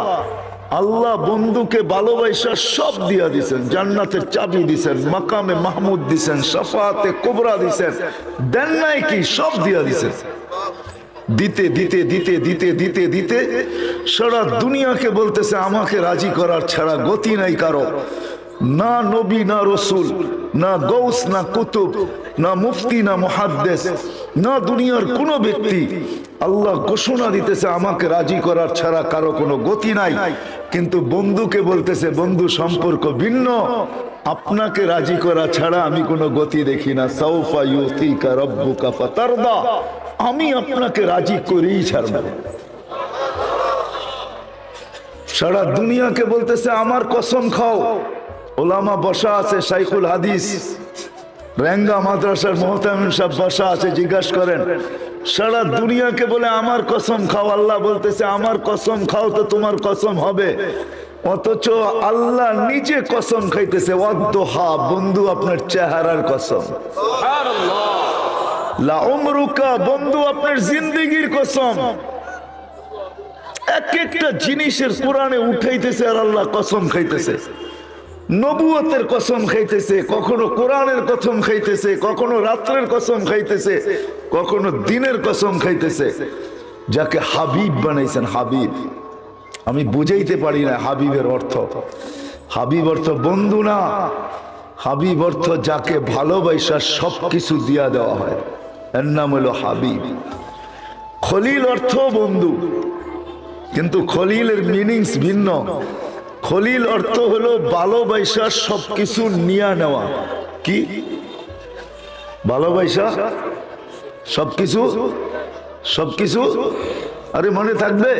আল্লাহ বন্ধুকে ভালোবাসা সব দিয়া দিছেন। জান্নাতের চাবি দিছেন, মাকামে মাহমুদ দিছেন, শাফাতে কুবরা দিছেন। দেন নাই কি? সব দিয়া দিছেন। দিতে দিতে দিতে দিতে দিতে দিতে সারা দুনিয়াকে বলতেছে আমাকে রাজি করার ছাড়া গতি নাই কারো। না নবী, না রসুল, না গৌস, না কুতুব, না মুফতি, না মুহাদ্দিস, না দুনিয়ার কোনো ব্যক্তি। আল্লাহ ঘোষণা দিতেছে আমাকে রাজি করার ছাড়া কারো কোনো গতি নাই। কিন্তু বন্ধুকে বলতেছে বন্ধু সম্পর্ক ভিন্ন, আপনাকে রাজি করা ছাড়া আমি কোনো গতি দেখি না। সাউফা ইউতিকা রাব্বুকা ফাতারদা। আমি আপনাকে রাজি করেই ছাড়ব। সারা দুনিয়াকে বলতেছে আমার কসম খাও। ওলামা বসা আছে, শাইখুল হাদিস রেঙ্গা মাদ্রাসার মোহতামিম সাহেব বসা আছে, জিজ্ঞাসা করেন। সারা দুনিয়াকে বলে আমার কসম খাও। আল্লাহ বলতেছে আমার কসম খাও তো তোমার কসম হবে। অথচ আল্লাহ নিজে কসম খাইতেছে, ওয়াদ্দুহা, বন্ধু আপনার চেহারার কসম। লা উমরুকা, বন্ধু আপনার জিন্দেগির কসম। এক একটা জিনিসের কোরআনে উঠাইতেছে আর আল্লাহ কসম খাইতেছে। নবুয়তের কসম খাইতেছে, কখনো কোরআনের কসম খাইতেছে, কখনো রাত্রের কসম খাইতেছে, কখনো দিনের কসম খাইতেছে। যাকে হাবিব বানাইছেন, হাবিব। আমি বুঝাইতে পারি না হাবিবের অর্থ। হাবিব অর্থ বন্ধু না, হাবিব অর্থ যাকে ভালোবাসা সবকিছু দিয়া দেওয়া হয়, এর নাম হলো হাবিব। খলিল অর্থ বন্ধু, কিন্তু খলিলের মিনিংস ভিন্ন। খলিল অর্থ হলো ভালোবাসা সবকিছু নিয়ে নেওয়া। কি ভালোবাসা? সবকিছু সবকিছু, আরে মনে থাকবে,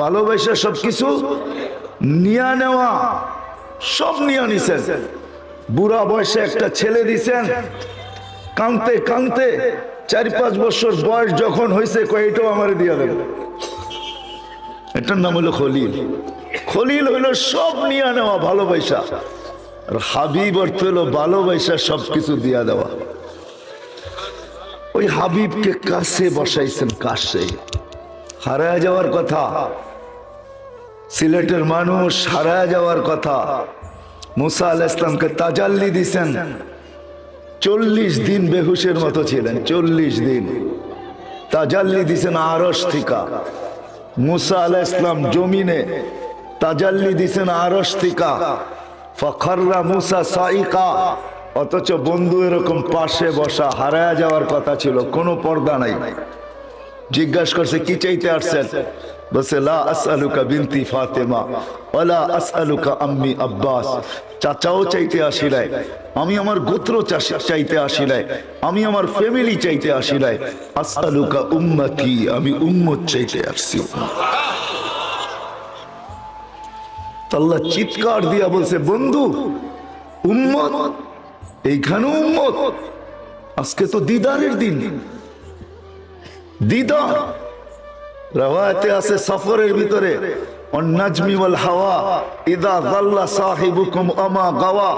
ভালোবাসা সবকিছু নিয়া নেওয়া, সব নিয়ে নিছেন। বুড়া বয়সে একটা ছেলে দিছেন, কানতে কানতে 4-5 বছর বয়স যখন হয়েছে, কয়েকটাও আমার দিয়া দেবে। এটার নাম হলো খলিল। খলিল হইলো সব নিয়ে নেওয়া ভালোবাসা, আর হাবিব অর্থ হলো ভালোবাসা সবকিছু দিয়া দেওয়া। ওই হাবিবকে কাছে বসাইছেন, কাছে। হারায় যাওয়ার কথা, সিলেটের মানুষ হারায় যাওয়ার কথা। মুসা আলাইহিস সালামকে তাজাল্লি দিছেন, 40 দিন বেহুশের মতো ছিলেন, 40 দিন তাজাল্লি দিছেন আরশ থেকে। মুসা আলাইহিস সালাম জমিনে, তাজাল্লি দিছেন আরশ থেকে। ফাখাররা মুসা সাইকা, অথচ বন্ধু এরকম পাশে বসা। হারায় যাওয়ার কথা ছিল, কোনো পর্দা নাই। জিজ্ঞাসা করছে কি চাইতে আসছেন? বলছে লা আসআলুকা বিনতি ফাতেমা ওয়ালা আসআলুকা আম্মি আব্বাস। চাচাও চাইতে আসি নাই, আমি আমার গোত্র চাইতে আসি নাই, আমি আমার ফ্যামিলি চাইতে আসি নাই। আসআলুকা উম্মতি, আমি উম্মত চাইতে আসছি। আল্লাহ চিৎকার দিয়া বলছে, বন্ধু উম্মত, এইখানেও উম্মত। আজকে তো দিদারের দিন, দিদার। রাওয়ায়াতে আছে সফরের ভিতরে, والنجم والهوى اذا ظل صاحبكم اما غوى।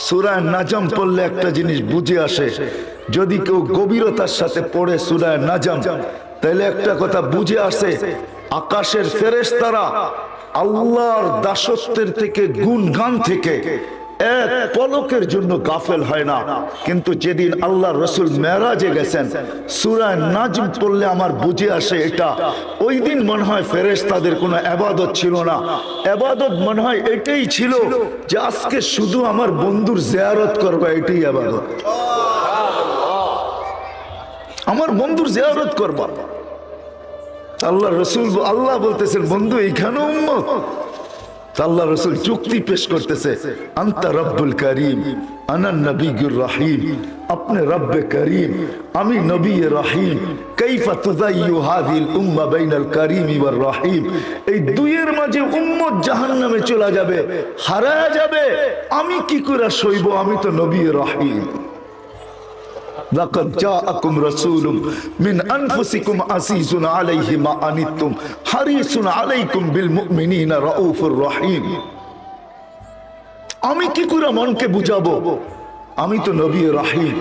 সূরা নাজম পড়লে একটা জিনিস বুঝে আসে, যদি কেউ গভীরতার সাথে পড়ে সূরা নাজম, তাহলে একটা কথা বুঝে আসে, আকাশের ফেরেশতারা আল্লাহর দাসত্বের থেকে, গুণগান থেকে এক পলকের জন্য গাফেল হয় না। কিন্তু যেদিন আল্লাহর রাসূল মেরাজে গেছেন, সূরা নাজম পড়লে আমার বুঝে আসে এটা, ওই দিন মনে হয় ফেরেশতাদের কোনো ইবাদত ছিল না। ইবাদত মনে হয় এটাই ছিল যে আজকে শুধু আমার বন্ধুর জিয়ারত করবা, এটাই ইবাদত। আমার বন্ধুর জিয়ারত করবা। আল্লাহর রাসূল, আল্লাহ বলতেছেন বন্ধু এইখানে উম্মত। আল্লাহ রাসূল যুক্তি পেশ করতেছে, আনতা রব্বুল করিম আনা নবিয়ুর রহিম। আপনি রব্বে করিম, আমি নবী রহিম। কাইফা তুযায়্যু হাযিল উম্মাহ বাইনাল করিম ওয়ার রহিম। এই দুইয়ের মাঝে উম্মত জাহান্নামে চলে যাবে, হারায়া যাবে। আমি কি করে সইব? আমি তো নবী রহিম। লাকাদ জাআকুম রাসূলুম মিন আনফুসিকুম আসিসুন আলাইহি মা আনিতুম হারিসুন আলাইকুম বিল মুমিনিনা রাউফুর রহিম। আমি কি করে মনকে বুঝাবো? আমি তো নবী রহিম।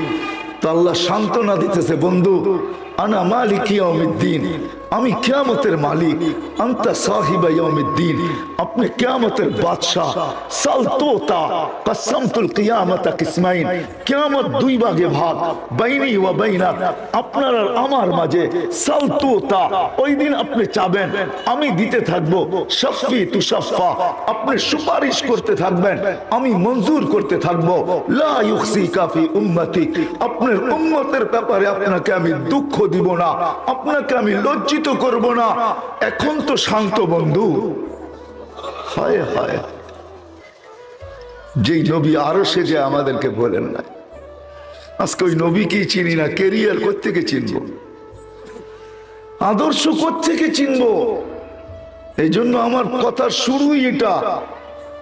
তো আল্লাহ সান্ত্বনা দিতেছে, বন্ধু আনা মালিক ইয়াউমিদ্দিন, আমি কিয়ামতের মালিক। আনতা সাহিবা ইয়াউমিদ্দিন, আপনি কিয়ামতের বাদশা। সালতুতা কসমতুল কিয়ামাতা কিসমাইন, কিয়ামত দুই ভাগে ভাগ, বাইনি ওয়া বাইনাক, আপনার আর আমার মাঝে। সালতুতা, ওই দিন আপনি চাবেন, আমি দিতে থাকবো। শাফি তুশাফা, আপনি সুপারিশ করতে থাকবেন, আমি মঞ্জুর করতে থাকবো। লা ইউখসিকা ফি উম্মতি, আপনার উম্মতের ব্যাপারে আপনাকে আমি দুঃখ দিব না, আপনাকে আমি লজ্জিত করব না। এখন তো শান্ত বন্ধু। হায় হায়, যেই নবী আরশে যে আমাদেরকে বলেন না, আজকে ওই নবীকেই চিনি না। ক্যারিয়ার কোত্থেকে চিনবো? আদর্শ কোত্থেকে চিনবো? এই জন্য আমার কথার শুরুই এটা,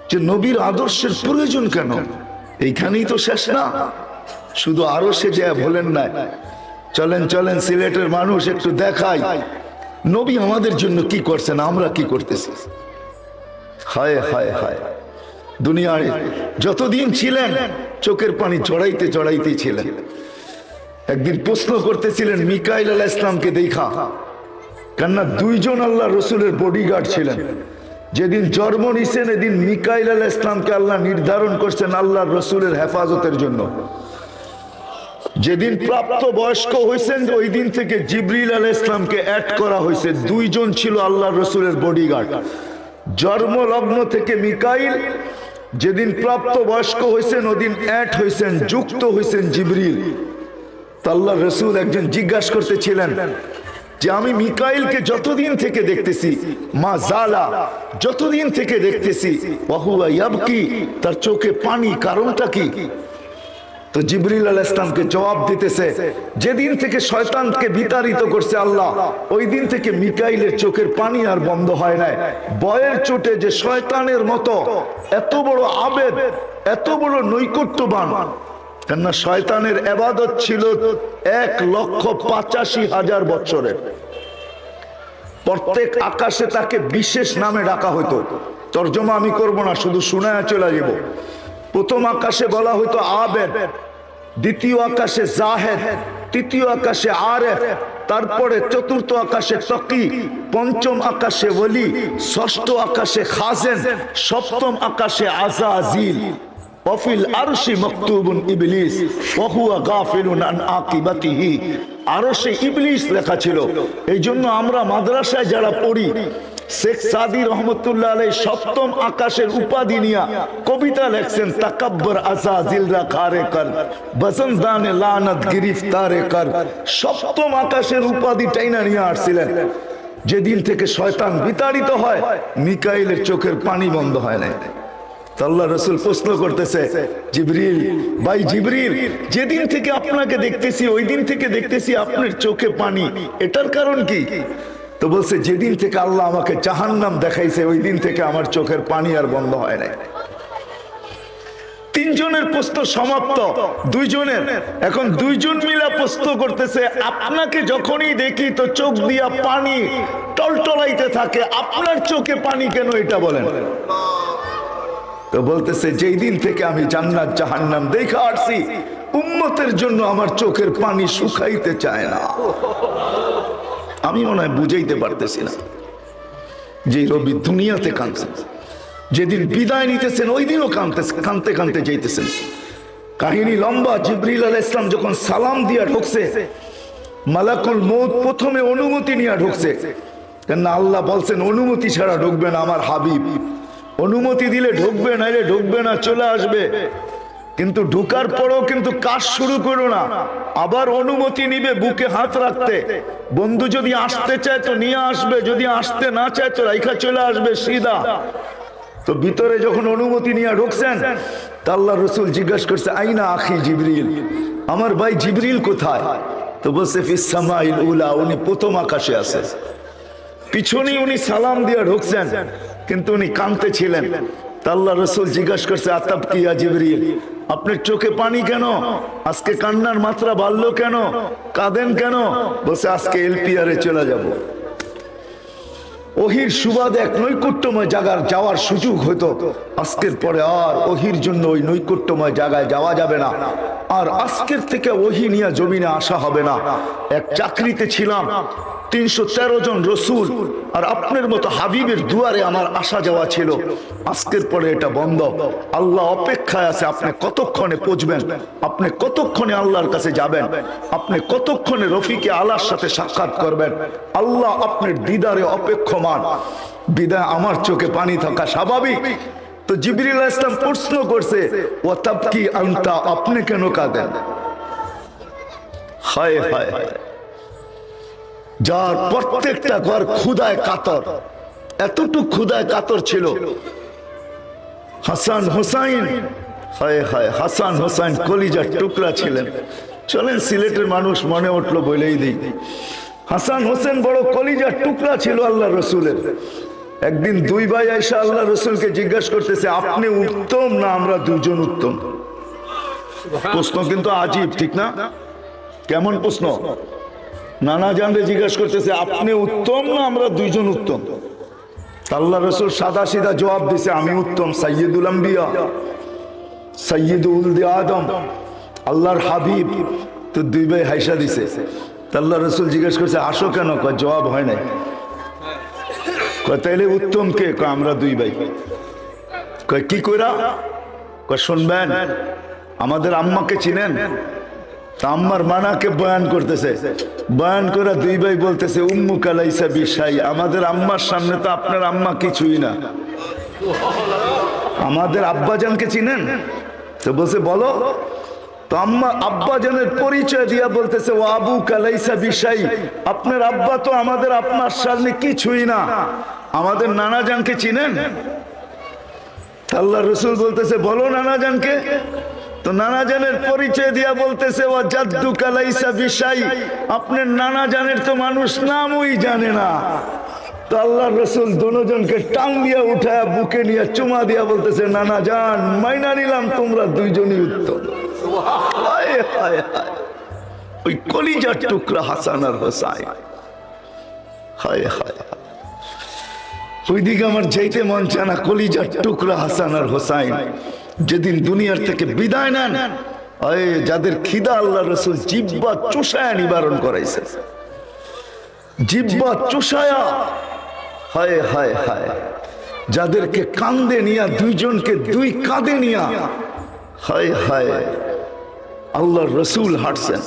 যে নবীর আদর্শের প্রয়োজন কেন? এইখানেই তো শেষ না, শুধু আরশে যে বলেন না। চলেন চলেন সিলেটের মানুষ একটু দেখাই নবী আমাদের জন্য কি করছেন, আমরা কি করতেছি। হায় হায় হায়, দুনিয়ায় যতদিন ছিলেন চোখের পানি জড়াইতে জড়াইতেই ছিলেন। একদিন প্রশ্ন করতেছিলেন মিকাইল আলাইহিস সালামকে দেখা, কেননা দুইজন আল্লাহ রসুলের বডিগার্ড ছিলেন। যেদিন জন্ম নিছেন এদিন মিকাইল আলাইহিস সালামকে আল্লাহ নির্ধারণ করছেন আল্লাহর রসুলের হেফাজতের জন্য। যেদিন প্রাপ্ত বয়স্ক হয়েছেন ওই দিন থেকে জিবরিল আলাইহিস সালামকে অ্যাড করা হয়েছে। দুইজন ছিল আল্লাহর রসুলের বডিগার্ড। জন্ম লগ্ন থেকে মিকাইল, যেদিন প্রাপ্ত বয়স্ক হয়েছেন ওদিন অ্যাড হয়েছেন, যুক্ত হয়েছেন জিবরিল। আল্লাহর রসুল একজন জিজ্ঞাসা করতেছিলেন যে আমি মিকাইলকে যতদিন থেকে দেখতেছি, মা জালা, যতদিন থেকে দেখতেছি, ওয়াহুয়া ইয়াবকি, তার চোখে পানি, কারণটা কি? তো জিবরিল আলাইহিস সালামকে জবাব দিতেছে, যেদিন থেকে শয়তানকে বিতাড়িত করছে আল্লাহ, ওই দিন থেকে মিকাইলের চোখের পানি আর বন্ধ হয় নাই। বয়ের চোটে যে শয়তানের মতো এত বড় আবেদ, এত বড় নৈকট্যবান, কেননা শয়তানের ইবাদত ছিল 1,85,000 বছরের। প্রত্যেক আকাশে তাকে বিশেষ নামে ডাকা হতো। তর্জমা আমি করব না, শুধু শোনায় চলে যাব। প্রথম আকাশে বলা হতো আবেদ, দ্বিতীয় আকাশে জাহেদ, তৃতীয় আকাশে আরেফ, তারপরে চতুর্থ আকাশে তাকি, পঞ্চম আকাশে ওলি, ষষ্ঠ আকাশে খাজেন, সপ্তম আকাশে আযাজিল। ওয়াফিল আরশি মাকতুবুন ইবলিস ওয়া হুয়া গাফিলুন আন আকিবাতিহি। আরশে ইবলিস লেখা ছিল। এই জন্য আমরা মাদ্রাসায় যারা পড়ি, শেখ সাদি রহমতুল্লাহ আলাইহি সপ্তম আকাশের উপাধি নিয়া কবিতা লেখছেন, তাকাব্বর আযাজিল রা খারে কর বসন্দানে লানত গিরফতারে কর। সপ্তম আকাশের উপাধি টাইনা নিয়ে আসছিলেন। যেদিন থেকে শয়তান বিতাড়িত হয়, মিকাইলের চোখের পানি বন্ধ হয় না। আল্লাহ রাসূল প্রশ্ন করতেছে, জিবরিল, ভাই জিবরিল, যেদিন থেকে আপনাকে দেখতেছি ওই দিন থেকে দেখতেছি আপনার চোখে পানি, এটার কারণ কি? তো বলছে, যেদিন থেকে আল্লাহ আমাকে জাহান্নাম দেখাইছে ওই দিন থেকে আমার চোখের পানি আর বন্ধ হয় নাই। তিনজনের প্রশ্ন সমাপ্ত, দুইজনের। এখন দুইজন মিলা প্রশ্ন করতেছে, আপনাকে যখনই দেখি তো চোখ দিয়া পানি টলটলাইতে থাকে, আপনার চোখে পানি কেন, এটা বলেন। তো বলতেছে, যেই দিন থেকে আমি জান্নাত জাহান্নাম দেখা আসছি, উম্মতের জন্য আমার চোখের পানি শুকাইতে চায় না। আমি মনে হয় বুঝাইতে পারতেছি না যে রবি দুনিয়াতে কাঁদছে, যেদিন বিদায় নিতেছেন ওই দিনও কাঁদতে কাঁদতে যাইতেছেন। কাহিনী লম্বা। জিবরিল আলাইহিস সালাম যখন সালাম দিয়া ঢুকছে, মালাকুল মউত প্রথমে অনুমতি নিয়ে ঢুকছে, কেন আল্লাহ বলছেন অনুমতি ছাড়া ঢুকবে না আমার হাবিব। অনুমতি দিলে ঢুকবে, নাইলে ঢুকবে না, চলে আসবে। কিন্তু ঢুকার পরেও কিন্তু কাজ শুরু করো না, আবার অনুমতি নিবে বুকে হাত রাখতে। বন্ধু যদি আসতে চায় তো নিয়ে আসবে, যদি আসতে না চায় তো রাইখা চলে আসবে সিধা। তো ভিতরে যখন অনুমতি নিয়ে ঢুকছেন, তা আল্লাহ রাসূল জিজ্ঞাসা করছে, আইনা আখি জিবরিল, আমার ভাই জিবরিল কোথায়? তো বলছে, ফিস সামাইল উলা, উনি প্রথম আকাশে আছে। পিছনে উনি সালাম দিয়ে ঢুকছেন, কিন্তু উনি কাঁদতে ছিলেন। তা আল্লাহ রাসূল জিজ্ঞাসা করছে, আতাবকি ইয়া জিবরিল, আপনার চোখে পানি কেন? আজকে কান্নার মাত্রা বাড়লো কেন? কাঁদেন কেন? বলছে, আজকে এলপিআরে চলে যাব। ওহির সুবাদে এক নৈকট্যময় জায়গার যাওয়ার সুযোগ হতো। আজকের পরে আর ওহির জন্য ওই নৈকট্যময় জায়গায় যাওয়া যাবে না। আর আজকের থেকে ওহি নিয়ে জমিনে আসা হবে না। এক চাকরিতে ছিলাম, 313 জন রসুল আর আপনার মতো হাবিবের দুয়ারে আমার আসা যাওয়া ছিল। আজকের পরে এটা বন্ধ। আল্লাহ অপেক্ষায় আছে, আপনি কতক্ষণে পৌঁছবেন, আপনি কতক্ষণে আল্লাহর কাছে যাবেন, আপনি কতক্ষণে রফিকে আলার সাথে সাক্ষাৎ করবেন। আল্লাহ আপনার দিদারে অপেক্ষমান। বিদায় আমার চোখে পানি থাকা স্বাভাবিক। তো জিবরিল আলাইহিস সালাম প্রশ্ন করছে, ওয়া তাবকি আনতা, আপনি কেন কাঁদেন? হায় হায়, যার প্রত্যেকটা ঘর ক্ষুধায় কাতর, এতটুকু ক্ষুধায় কাতর ছিল। হাসান হোসাইন, হায় হায়, হাসান হোসাইন কলিজার টুকরা ছিলেন। চলেন সিলেটের মানুষ মনে উঠলো বলেই দিই, হাসান হোসেন বড় কলিজার টুকরা ছিল আল্লাহ রসুলের। একদিন দুই ভাই আয়েশা আল্লাহ রসুলকে জিজ্ঞাসা করতেছে, আপনি উত্তম না আমরা দুজন উত্তম? প্রশ্ন কিন্তু আজীব, ঠিক না? কেমন প্রশ্ন? নানা জানরে জিজ্ঞাসা করতেছে, আপনি উত্তম না আমরা দুইজন উত্তম? আল্লাহ রসুল সাদা সিধা জবাব দিছে, আমি উত্তম, সাইয়্যিদুল আম্বিয়া, সাইয়্যিদুল উলদি আদম, আল্লাহর হাবিব। তো দুই ভাই হাইসা দিছে। আল্লাহ রসুল জিজ্ঞেস করছে, আসো কেন? কয় জবাব হয় নাই। কয় তাইলে উত্তম কে? কয় আমরা দুই ভাই। কয় কি কইরা? কয় শুনবেন, আমাদের আম্মাকে চিনেন? আম্মার মানাকে বয়ান করতেছে, বয়ান করে দুই ভাই বলতেছে, উম্মু কালাইসা বিশাই, আমাদের আম্মার সামনে তো আপনার আম্মা কিছুই না। আমাদের আব্বাজানকে চিনেন? তো বলছে বলো। তো আম্মা আব্বাজানের পরিচয় দিয়া বলতেছে, ও আবু কালাইসা বিশাই, আপনার আব্বা তো আমাদের আপনার সামনে কিছুই না। আমাদের নানাজানকে চিনেন? আল্লাহ রসুল বলতেছে, বলো নানাজানকে। তো নানা জানের পরিচয় দিয়া বলতেছে ওয়া জাদ্দুকা লাইসা বিশাই, আপনার নানা জানের তো মানুষ নামই জানে না। তো আল্লাহ রসুল দুজনকে টান দিয়া উঠায় বুকে নিয়ে চুমা দিয়া বলতেছে নানা জান মাইনা নিলাম তোমরা দুইজনই উত্তম। হায় হায় হায়, ওই কলিজার টুকরা হাসান আর হোসাইন, হায় হায়, ওইদিকে আমার যেতে মন চায় না। কলিজার টুকরা হাসান আর হোসাইন যেদিন দুনিয়ার থেকে বিদায় নেন, যাদের খিদা আল্লাহ রসুল জিব্বা চুষায়া নিবারণ করাইছে, জিব্বা চুষায়া, হায় হায় হায়, যাদেরকে কান্দে নিয়া, দুইজনকে দুই কাঁধে নিয়া, হায় হায়, আল্লাহ রসুল হাঁটছেন,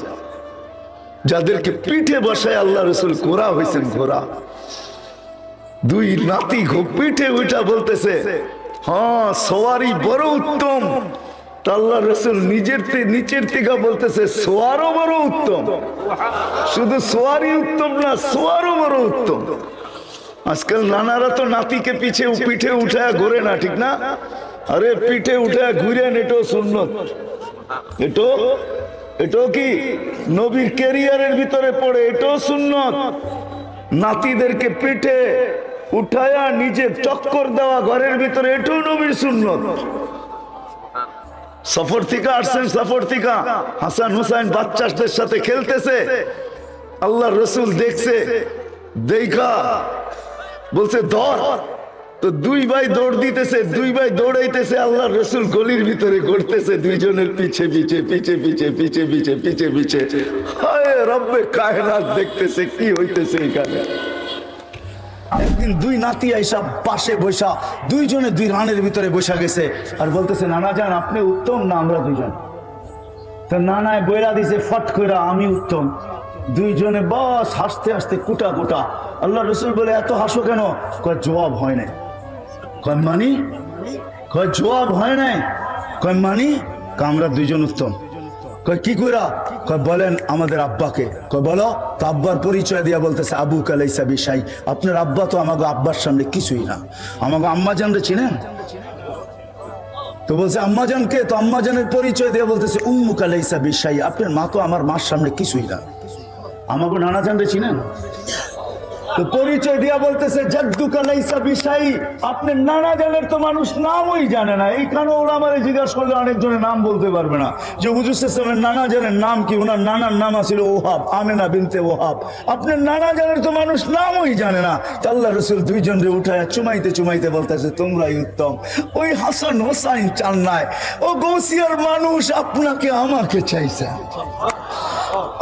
যাদেরকে পিঠে বসায় আল্লাহ রসুল ঘোড়া হয়েছেন, ঘোড়া। দুই নাতি পিঠে উঠা বলতেছে হ্যাঁ সোয়ারি বড় উত্তম। আল্লাহ রসুল নিচের থেকে বলতেছে সোয়ারও বড় উত্তম। শুধু সোয়ারি উত্তম না, সোয়ারও বড় উত্তম। আজকাল নানারা তো নাতিকে পিঠে উঠায় ঘুরে না, ঠিক না? আরে পিঠে উঠায় ঘুরেন, এটাও সুন্নত, এটাও কি নবীর ক্যারিয়ারের ভিতরে পড়ে, এটাও সুন্নত। নাতিদেরকে পিঠে উঠায়া নিজে চক্কর দেওয়া ঘরের ভিতরে, এটাও নবীর সুন্নত। সফর থেকে আসছেন, সফর থেকে হাসান হুসাইন বাচ্চাদের সাথে খেলতেছে, আল্লাহ রসুল দেখছে, দেখা বলছে ধর। তো দুই ভাই দৌড় দিতেছে, দুই ভাই দৌড়াইতেছে, আল্লাহ রসুল গলির ভিতরে করতেছে, দুইজনের পিছে পিছে পিছে পিছে পিছে পিছে পিছে পিছে। হায় রব্বে কায়নাত দেখতেছে কি হইতেছে এখানে। একদিন দুই নাতি আইসা পাশে বসা, দুইজনে দুই রানের ভিতরে বসা গেছে, আর বলতেছে নানা জান আপনি উত্তম না আমরা দুইজন? তো নানায় বইরা দিছে ফট করে আমি উত্তম। দুইজনে বাস হাসতে হাসতে কুটা কুটা। আল্লাহ রসুল বলে এত হাসো কেন? কয় জবাব হয় নাই। কয় মানি? কয় জবাব হয় নাই। কয় মানি? আমরা দুইজন উত্তম। কয় কি কইরা? কয় বলেন আমাদের আব্বাকে। কয় বলো। তো আব্বার পরিচয় দিয়া বলতেছে আবু কালাইসা বিশাই, আপনার আব্বা তো আমাকে আব্বার সামনে কিছুই না। আমাকে আম্মা জানরে চিনেন? তো বলছে আম্মাজানকে। তো আম্মাজানের পরিচয় দিয়ে বলতেছে উম্মু কালাইসা বিশাই, আপনার মা তো আমার মার সামনে কিছুই না। আমাকে নানা জানরে চিনেন? তো পরিচয় দিয়া বলতেছে জাদ্দু কালাইসা বিশাই, আপনার নানা জানের তো মানুষ নামই জানে না। এইখানে ওরা আমার জিজ্ঞাসা করলে অনেকজনের নাম বলতে পারবে না, যে হুজুর সাল্লাল্লাহু নানা জানের নাম কি? ওনার নানার নাম ছিল ওহাব, আমেনা বিনতে ওহাব। আপনার নানা জানের তো মানুষ নামই জানে না। আল্লাহ রসুল দুইজনরে উঠায় চুমাইতে চুমাইতে বলতেছে তোমরাই উত্তম। ওই হাসান হোসাইন চান নাই, ও গৌসিয়ার মানুষ আপনাকে আমাকে চাইছে।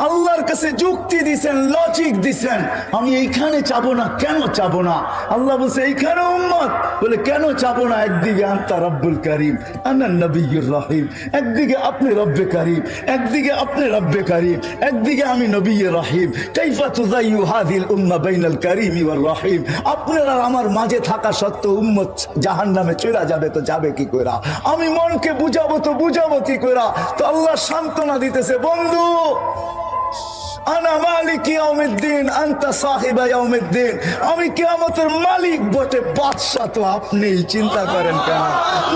আল্লাহর কাছে যুক্তি দিছেন, লজিক দিছেন, আমি এইখানে চাবো না। কেন চাবো না? আল্লাহ বলছে এইখানে উম্মত, বলে কেন চাবো না? একদিকে আনতা রব্বুল করিম আনা নবিয়্যুর রহিম, একদিকে আপনি রব্বে করিম, একদিকে আপনি রব্বে করিম, একদিকে আমি নবিয়্যে রহিম। কাইফা তুযায়্যু হাযিল উম্মাহ বাইনাল করিম ওয়ার রহিম। আপনারা আমার মাঝে থাকা সত্ত্বেও উম্মত জাহান্নামে চলে যাবে, তো যাবে কি কইরা? আমি মনকে বুঝাবো তো বুঝাবো কি কইরা? তো আল্লাহ সান্ত্বনা দিতেছে, বন্ধু আনা মালিক ইয়াউমিদ্দিন আনতা সাহিবা ইয়াউমিদ্দিন, আমি কিয়ামতের মালিক বটে, বাদশা তো আপনিই, চিন্তা করেন কেন?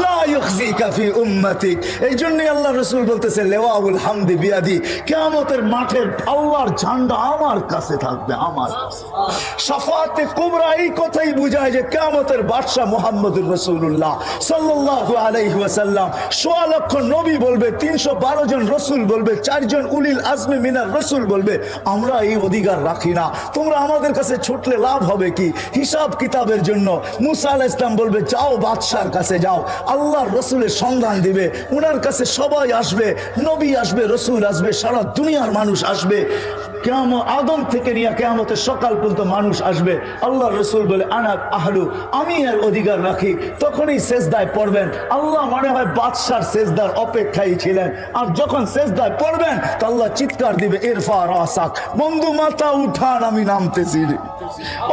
লা ইউখজিকা ফি উম্মতিক। এই জন্যই আল্লাহ রাসূল বলতেছে লিওয়াউল হামদি বিয়াদি, কিয়ামতের মাঠের আল্লাহর ঝান্ডা আমার কাছে থাকবে, আমার কাছে। শাফাআতে কুবরা এই কথাই বুঝায় যে কিয়ামতের বাদশা মুহাম্মদুর রাসূলুল্লাহ সাল্লাল্লাহু আলাইহি ওয়াসাল্লাম। ১৬ লক্ষ নবী বলবে, ৩১২ জন রাসূল বলবে, ৪ জন উলিল আজমি মিনার রাসূল বলবে, আমরা এই অধিকার রাখি না। তোমরা আমাদের কাছে ছুটলে লাভ হবে কি? হিসাব কিতাবের জন্য। মুসা আলাইহিস সালাম বলবে যাও বাদশার কাছে যাও, আল্লাহর রসুলের সন্ধান দিবে, ওনার কাছে সবাই আসবে, নবী আসবে, রসুল আসবে, সারা দুনিয়ার মানুষ আসবে। কিয়ামত আদম থেকে নিয়ে কিয়ামতের সকাল পর্যন্ত মানুষ আসবে। আল্লাহ রসুল বলে আনা আহলু, আমি এর অধিকার রাখি। তখনই সেজদায় পড়বেন। আল্লাহ মনে হয় বাদশার সেজদার অপেক্ষায় ছিলেন, আর যখন সেজদায় পড়বেন তো আল্লাহ চিৎকার দিবে ইরফা রাসাক, বন্ধু মাথা উঠান, আমি নামতেছি।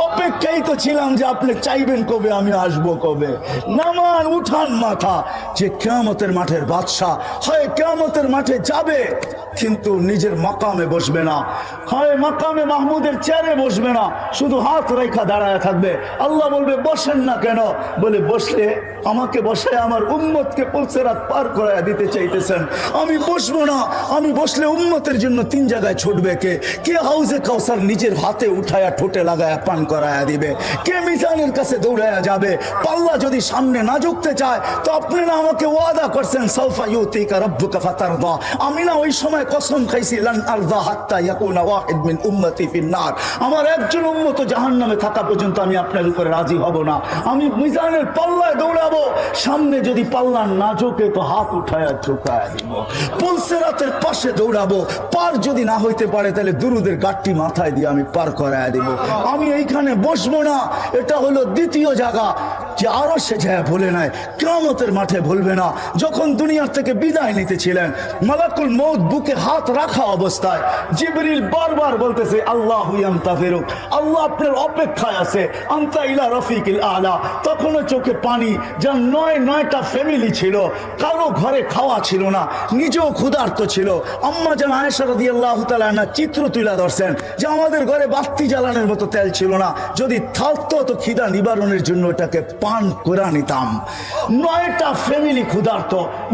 অপেক্ষাই তো ছিলাম যে আপনি চাইবেন কবে আমি আসবো, কবে নামান, উঠান মাথা। যে কিয়ামতের মাঠের বাদশা হয় কিয়ামতের মাঠে যাবে, কিন্তু নিজের মাকামে বসবে না, হয় মাকামে মাহমুদের চেয়ারে বসবে না, শুধু হাত রেখা দাঁড়ায় থাকবে। আল্লাহ বলবে বসেন না কেন? বলে বসলে আমাকে বসায় আমার উম্মতকে পুলসিরাত পার করায় দিতে চাইতেছেন। আমি বসবো না, আমি বসলে উম্মতের জন্য 3 জায়গায় ছুটবে। কে হাউজে কাউসার নিজের হাতে উঠায়া ঠোঁটে লাগায়া পান করায়া দিবে? কে মিজানের কাছে দৌড়ায়া যাবে? পাল্লা যদি সামনে না ঝুঁকতে চায় তো আপনি না আমাকে ওয়াদা করছেন সাউফা ইউতিকা রাব্বুকা ফাতারদা। আমি না ওই সময় কসম খাইছি লান আরদা হাত্তা ইয়াকুনা ওয়াহিদ মিন উম্মতি ফিন নার। আমার একজন উম্মত জাহান্নামে থাকা পর্যন্ত আমি আপনার উপরে রাজি হব না। আমি মিজানের পাল্লায় দৌড়াবো, সামনে যদি পাল্লা না ঝোঁকে তো হাত উঠায়া ঝুঁকায়া দিব। পুলসিরাতের পাশে দৌড়াবো, পার যদি না হইতে পারে তাহলে দুরুদের গাঠটি মাথায় দিয়ে আমি পার করায় দিব। আমি এইখানে বসবো না। এটা হলো দ্বিতীয় জায়গা যে আরো সে যায় বলে নাই, কিয়ামতের মাঠে বলবে না। যখন দুনিয়ার থেকে বিদায় নিতেছিলেন, মালাকুল মউত বুকে হাত রাখা অবস্থায় জিবরিল বারবার বলতেছে আল্লাহু ইয়ান্তাফিরুক, আল্লাহ আপনার অপেক্ষায় আছে, আনতা ইলা রফিকিল আলা। তখনও চোখে পানি। যার 9টা ফ্যামিলি ছিল, কারো ঘরে খাওয়া ছিল না, নিজেও ক্ষুধার্ত ছিল। আম্মা জান আয়েশা রাদিয়াল্লাহু তাআলা আনহা চিত্র তুলে ধরছেন যে আমাদের ঘরে বাতি জ্বালানোর মতো তেল ছিল না, যদি থাকতো তো খিদা নিবারণের জন্য এটাকে পান করে নিতাম। 9টা ফ্যামিলি ক্ষুধার্ত,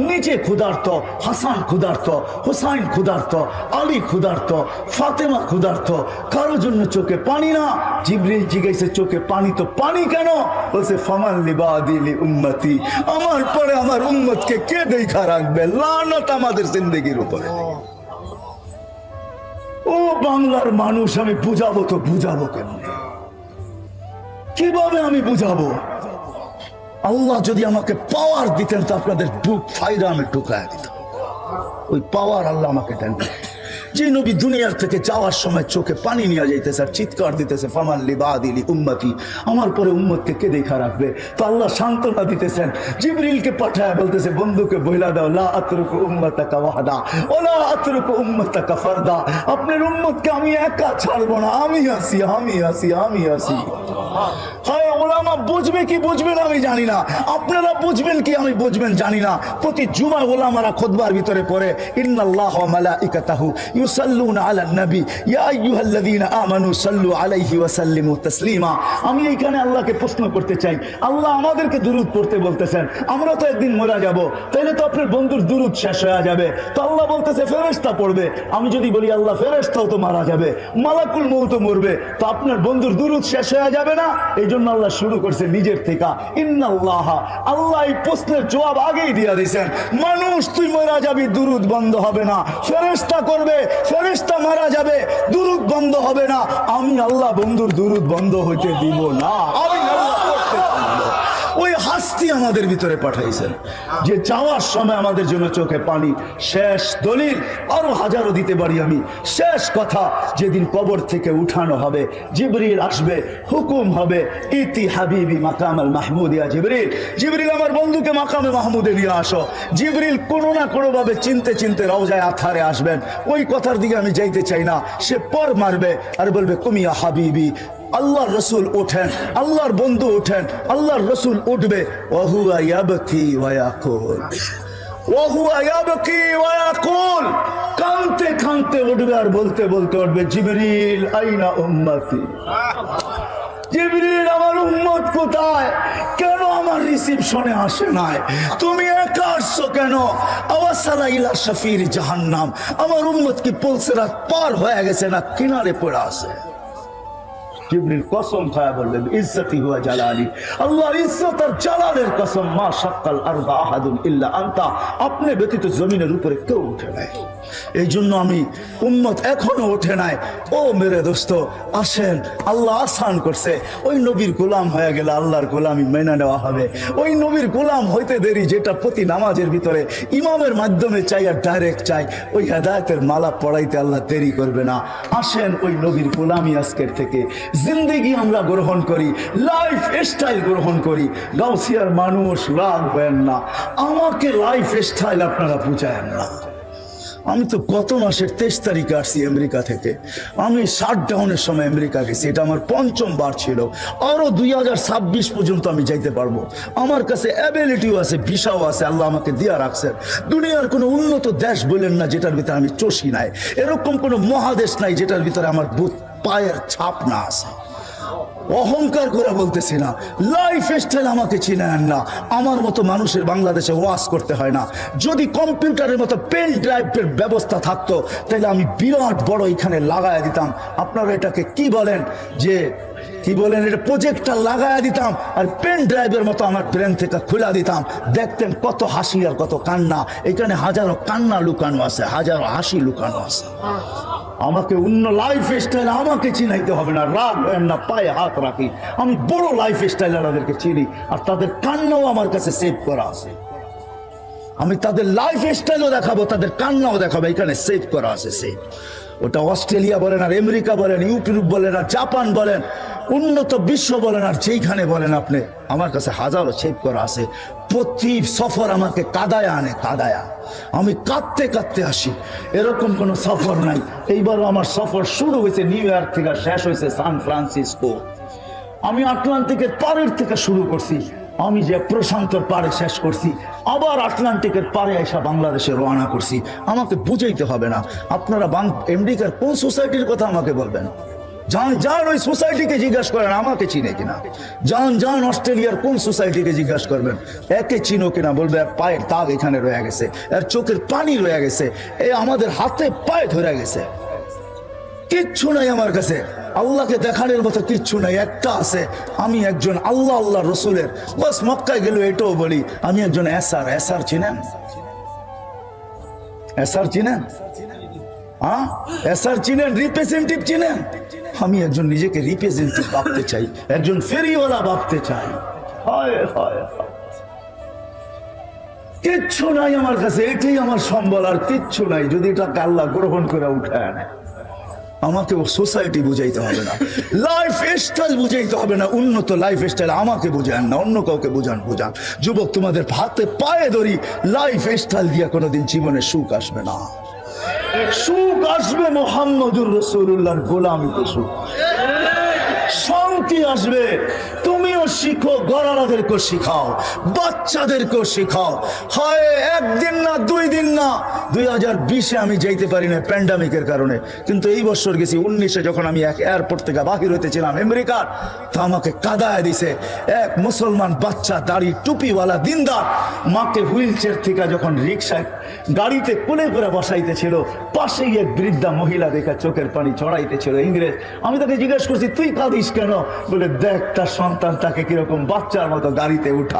নিজে ক্ষুধার্ত, হাসান ক্ষুধার্ত, হুসাইন ক্ষুধার্ত, আলী ক্ষুধার্ত, ফাতেমা ক্ষুধার্ত, কারো জন্য চোখে পানি না। জিবরিল জিজ্ঞাসা চোখে পানি তো পানি কেন? বলছে ফামান লিবাদি লি উম্মতি, আমার পরে আমার উম্মতকে কে দেখা রাখবে? লানত আমাদের জিন্দেগির উপরে। ও বাংলার মানুষ, আমি বুঝাবো তো বুঝাবো কেমন? কিভাবে আমি বুঝাবো? আল্লাহ যদি আমাকে পাওয়ার দিতেন তো আপনাদের বুক ফাইরা আমি ঢুকায় দিতাম। ওই পাওয়ার আল্লাহ আমাকে দেন। যে নবী দুনিয়ার থেকে যাওয়ার সময় চোখে পানি নিয়ে যাইতেছে আর চিৎকার দিতেছে ফামান লিবাদি লি উম্মতি, আমার পরে উম্মতকে কে দেখা রাখবে? তো আল্লাহ সান্ত্বনা দিতেছেন, জিবরিলকে পাঠায় বলতেছে বন্ধুকে বইলা দাও লা আতরুকু উম্মতাকা ওয়াহদা ওয়ালা আতরুকু উম্মতাকা ফারদা, আপনার উম্মতকে আমি একা ছাড়বো না, আমি আছি, আমি আছি, আমি আছি। হয় ওলামা বুঝবে কি বুঝবে না আমি জানি না, আপনারা বুঝবেন কি আমি বুঝবেন জানি না। প্রতি জুমা ওলামারা খুতবার ভিতরে পড়ে ইন্নাল্লাহ ওয়া মালাইকাতাহু ইউসাল্লুনা আলান নবী ইয়া আইয়ুহাল্লাযীনা আমানু সাল্লু আলাইহি ওয়া সাল্লিমু তাসলিমা। আমি এইখানে আল্লাহকে প্রশ্ন করতে চাই, আল্লাহ আমাদেরকে দুরূদ পড়তে বলতেছেন, আমরা তো একদিন মারা যাব, তাইলে তো আপনার বন্ধুর দুরূদ শেষ হয়ে যাবে। তো আল্লাহ বলতেছে ফেরেশতা পড়বে। আমি যদি বলি আল্লাহ ফেরেশতাও তো মারা যাবে, মালাকুল মউত মরবে, তো আপনার বন্ধুর দুরূদ শেষ হয়ে যাবে না? এই জন্য আল্লাহ শুরু করছে নিজের থেকে ইন্নাল্লাহ। আল্লাহ এই প্রশ্নের জবাব আগেই দিয়ে দিয়েছেন, মানুষ তুই মারা যাবি, দুরূদ বন্ধ হবে না। ফেরেশতা করবে, ফেরেশতা মারা যাবে, দুরূদ বন্ধ হবে না। আমি আল্লাহ বন্ধুর দুরূদ বন্ধ হইতে দিব না। আমি আল্লাহ করতে পারবো। ওই হাস্তি আমাদের ভিতরে পাঠাইছেন যে যাওয়ার সময় আমাদের জন্য চোখে পানি। শেষ দলিল আরো হাজারো দিতে পারি আমি। শেষ কথা, যেদিন কবর থেকে উঠানো হবে, জিবরিল আসবে, হুকুম হবে ইতি হাবিবি মাকামাল মাহমুদিয়া জিবরিল, জিবরিল আমার বন্ধুকে মাকামে মাহমুদে নিয়ে আসো। জিবরিল কোনো না কোনো ভাবে চিনতে চিনতে রওজায়ে আথারে আসবেন। ওই কথার দিকে আমি যাইতে চাই না। সে পর মারবে আর বলবে কুমিয়া হাবিবি, আল্লাহর রসুল ওঠেন, আল্লাহর বন্ধু ওঠেন, আল্লাহর রসুল উঠবে, ওয়াহুয়া ইয়াবকি ওয়া ইয়াকুল, ওয়াহুয়া ইয়াবকি ওয়া ইয়াকুল, কাঁদতে কাঁদতে উঠবে আর বলতে বলতে উঠবে জিবরিল আইনা উম্মতি, জিবরিল আমার উম্মত কোথায়? কেন আমার রিসিপশনে আসে নাই? তুমি একা আসছো কেন? আওয়াসালা ইলা শাফির জাহান্নাম, আমার উম্মত কি পুলসিরাত পার হয়ে গেছে না কিনারে পড়ে আছে? জিবরিল কসম খায়া বললেন ইজ্জতি হুয়া জালালি, আল্লাহর ইজ্জত আর জালালের কসম, মা শাক্কাল আরদা আহাদুন ইল্লা আনতা, আপনি ব্যতীত জমিনের উপরে কেউ উঠে নাই। এই জন্য আমি উম্মত এখনো ওঠে নাই। ও মেরে দোস্ত আসেন, আল্লাহ আসান করছে। ওই নবীর গোলাম হয়ে গেলে আল্লাহর গোলামি মেনে নেওয়া হবে। ওই নবীর গোলাম হইতে দেরি যেটা প্রতি নামাজের ভিতরে ইমামের মাধ্যমে চাই আর ডাইরেক্ট চাই, ওই হেদায়েতের মালা পড়াইতে আল্লাহ দেরি করবে না। আসেন ওই নবীর গোলামি আজকের থেকে জিন্দেগি আমরা গ্রহণ করি, লাইফ স্টাইল গ্রহণ করি। গাউসিয়ার মানুষ রাগ হবেন না, আমাকে লাইফ স্টাইল আপনারা বুঝায়েন না। আমি তো গত মাসের 23 তারিখে আসছি আমেরিকা থেকে। আমি শাটডাউনের সময় আমেরিকা গেছি, এটা আমার 5ম বার ছিল। আরো 2026 পর্যন্ত আমি যাইতে পারবো। আমার কাছে অ্যাবিলিটিও আছে, ভিসাও আছে, আল্লাহ আমাকে দিয়া রাখছেন। দুনিয়ার কোনো উন্নত দেশ বলেন না যেটার ভিতরে আমি চষি নাই, এরকম কোনো মহাদেশ নাই যেটার ভিতরে আমার বুত পায়ের ছাপ না আছে। অহংকার করে বলতেছি না, লাইফ স্টাইল আমাকে চিনেন না। আমার মতো মানুষের বাংলাদেশে ওয়াজ করতে হয় না। যদি কম্পিউটারের মতো পেন ড্রাইভের ব্যবস্থা থাকতো তাহলে আমি বিরাট বড় এখানে লাগায় দিতাম। আপনারা এটাকে কি বলেন, যে কি বলেন, এটা প্রজেক্টর লাগায় দিতাম আর পেন ড্রাইভের মতো আমার ব্রেন থেকে খুলে দিতাম। দেখতেন কত হাসি আর কত কান্না। এখানে হাজারো কান্না লুকানো আছে, হাজারো হাসি লুকানো আছে। আমাকে অন্য লাইফ স্টাইল আমাকে চিনাইতে হবে না। রাগ হয় না, পায়ে হাত রাখি। আমি বড় লাইফ স্টাইলারদেরকে চিনি আর তাদের কান্নাও আমার কাছে সেভ করা আছে। আমি তাদের লাইফ স্টাইলও দেখাবো, তাদের কান্নাও দেখাবো, এখানে সেভ করা আছে। সেভ ওটা অস্ট্রেলিয়া বলেন আর আমেরিকা বলেন, ইউরোপ বলেন আর জাপান বলেন, উন্নত বিশ্ব বলেন আর যেইখানে বলেন আপনি, আমার কাছে হাজারো সেভ করা আছে। প্রতি সফর আমাকে কাদায়া আনে, কাদায়া। আমি কাঁদতে কাঁদতে আসি, এরকম কোনো সফর নাই। এইবারও আমার সফর শুরু হয়েছে নিউ ইয়র্ক থেকে, শেষ হয়েছে সান ফ্রান্সিসকো। আমি আটলান্টিকের পাড়ের থেকে শুরু করছি, আমি যে প্রশান্তর পাড়ে শেষ করছি, আবার আটলান্টিকের পাড়ে এসে বাংলাদেশে রওনা করছি। আমাকে বুঝাইতে হবে না। আপনারা আমেরিকার কোন সোসাইটির কথা আমাকে বলবেন, যান যান ওই সোসাইটিকে জিজ্ঞাসা করেন আমাকে চিনে কিনা। যান যান অস্ট্রেলিয়ার কোন সোসাইটিকে জিজ্ঞাসা করবেন, একে চিনো কিনা। বলবে এর পায়ের দাগ এখানে রয়ে গেছে, এর চোখের পানি রয়ে গেছে, এ আমাদের হাতে পায়ে ধরে গেছে। কিচ্ছু নাই আমার কাছে, আল্লাহকে দেখানোর মতো কিচ্ছু নাই। একটা আছে, আমি একজন আল্লাহ আল্লাহ রসুলের, বাস মক্কায় গেল এটাও বলি আমি একজন এসার। এসার চিনেন? এসার চিনেন? হ্যাঁ, এসার চিনেন? রিপ্রেজেন্টেটিভ চিনেন? আমি একজন নিজেকে রিপ্রেজেন্টেটিভ ভাবতে চাই, একজন ফেরিওয়ালা ভাবতে চাই। হায় হায়, কিচ্ছু নাই আমার কাছে, এটাই আমার সম্বল, আর কিচ্ছু নাই। যদি এটাকে আল্লাহ গ্রহণ করে উঠায় নেয়, আমাকে ও সোসাইটি বুঝাইতে হবে না, লাইফ স্টাইল বুঝাইতে হবে না। উন্নত লাইফ স্টাইল আমাকে বুঝান না, অন্য কাউকে বুঝান। বুঝান যুবক, তোমাদের হাতে পায়ে ধরি, লাইফ স্টাইল দিয়ে কোনোদিন জীবনে সুখ আসবে না। সুখ আসবে মুহাম্মদুর রাসূলুল্লাহর গোলামিতে, সুখ শান্তি আসবে। তুমিও শিখো, গরারাদেরকেও শিখাও, বাচ্চাদেরকেও শিখাও। হয় একদিন না, 2 দিন না। 2020-এ আমি যাইতে পারি না প্যান্ডামিকের কারণে, কিন্তু এই বছর গেছি। 19-এ যখন আমি এক এয়ারপোর্ট থেকে বাহির হইতেছিলাম আমেরিকার, তো আমাকে কাদায় দিছে এক মুসলমান বাচ্চা, দাড়ি টুপিওয়ালা দিনদার, মাকে হুইল চেয়ার থেকে যখন রিক্সায় গাড়িতে কোলে করে বসাইতেছিল, পাশেই এক বৃদ্ধা মহিলা দেখে চোখের পানি ছড়াইতেছিল, ইংরেজ। আমি তাকে জিজ্ঞেস করছি, তুই কাঁদিস কেন? বলে দেখ তার সন্তান তাকে কিরকম বাচ্চার মতো গাড়িতে উঠা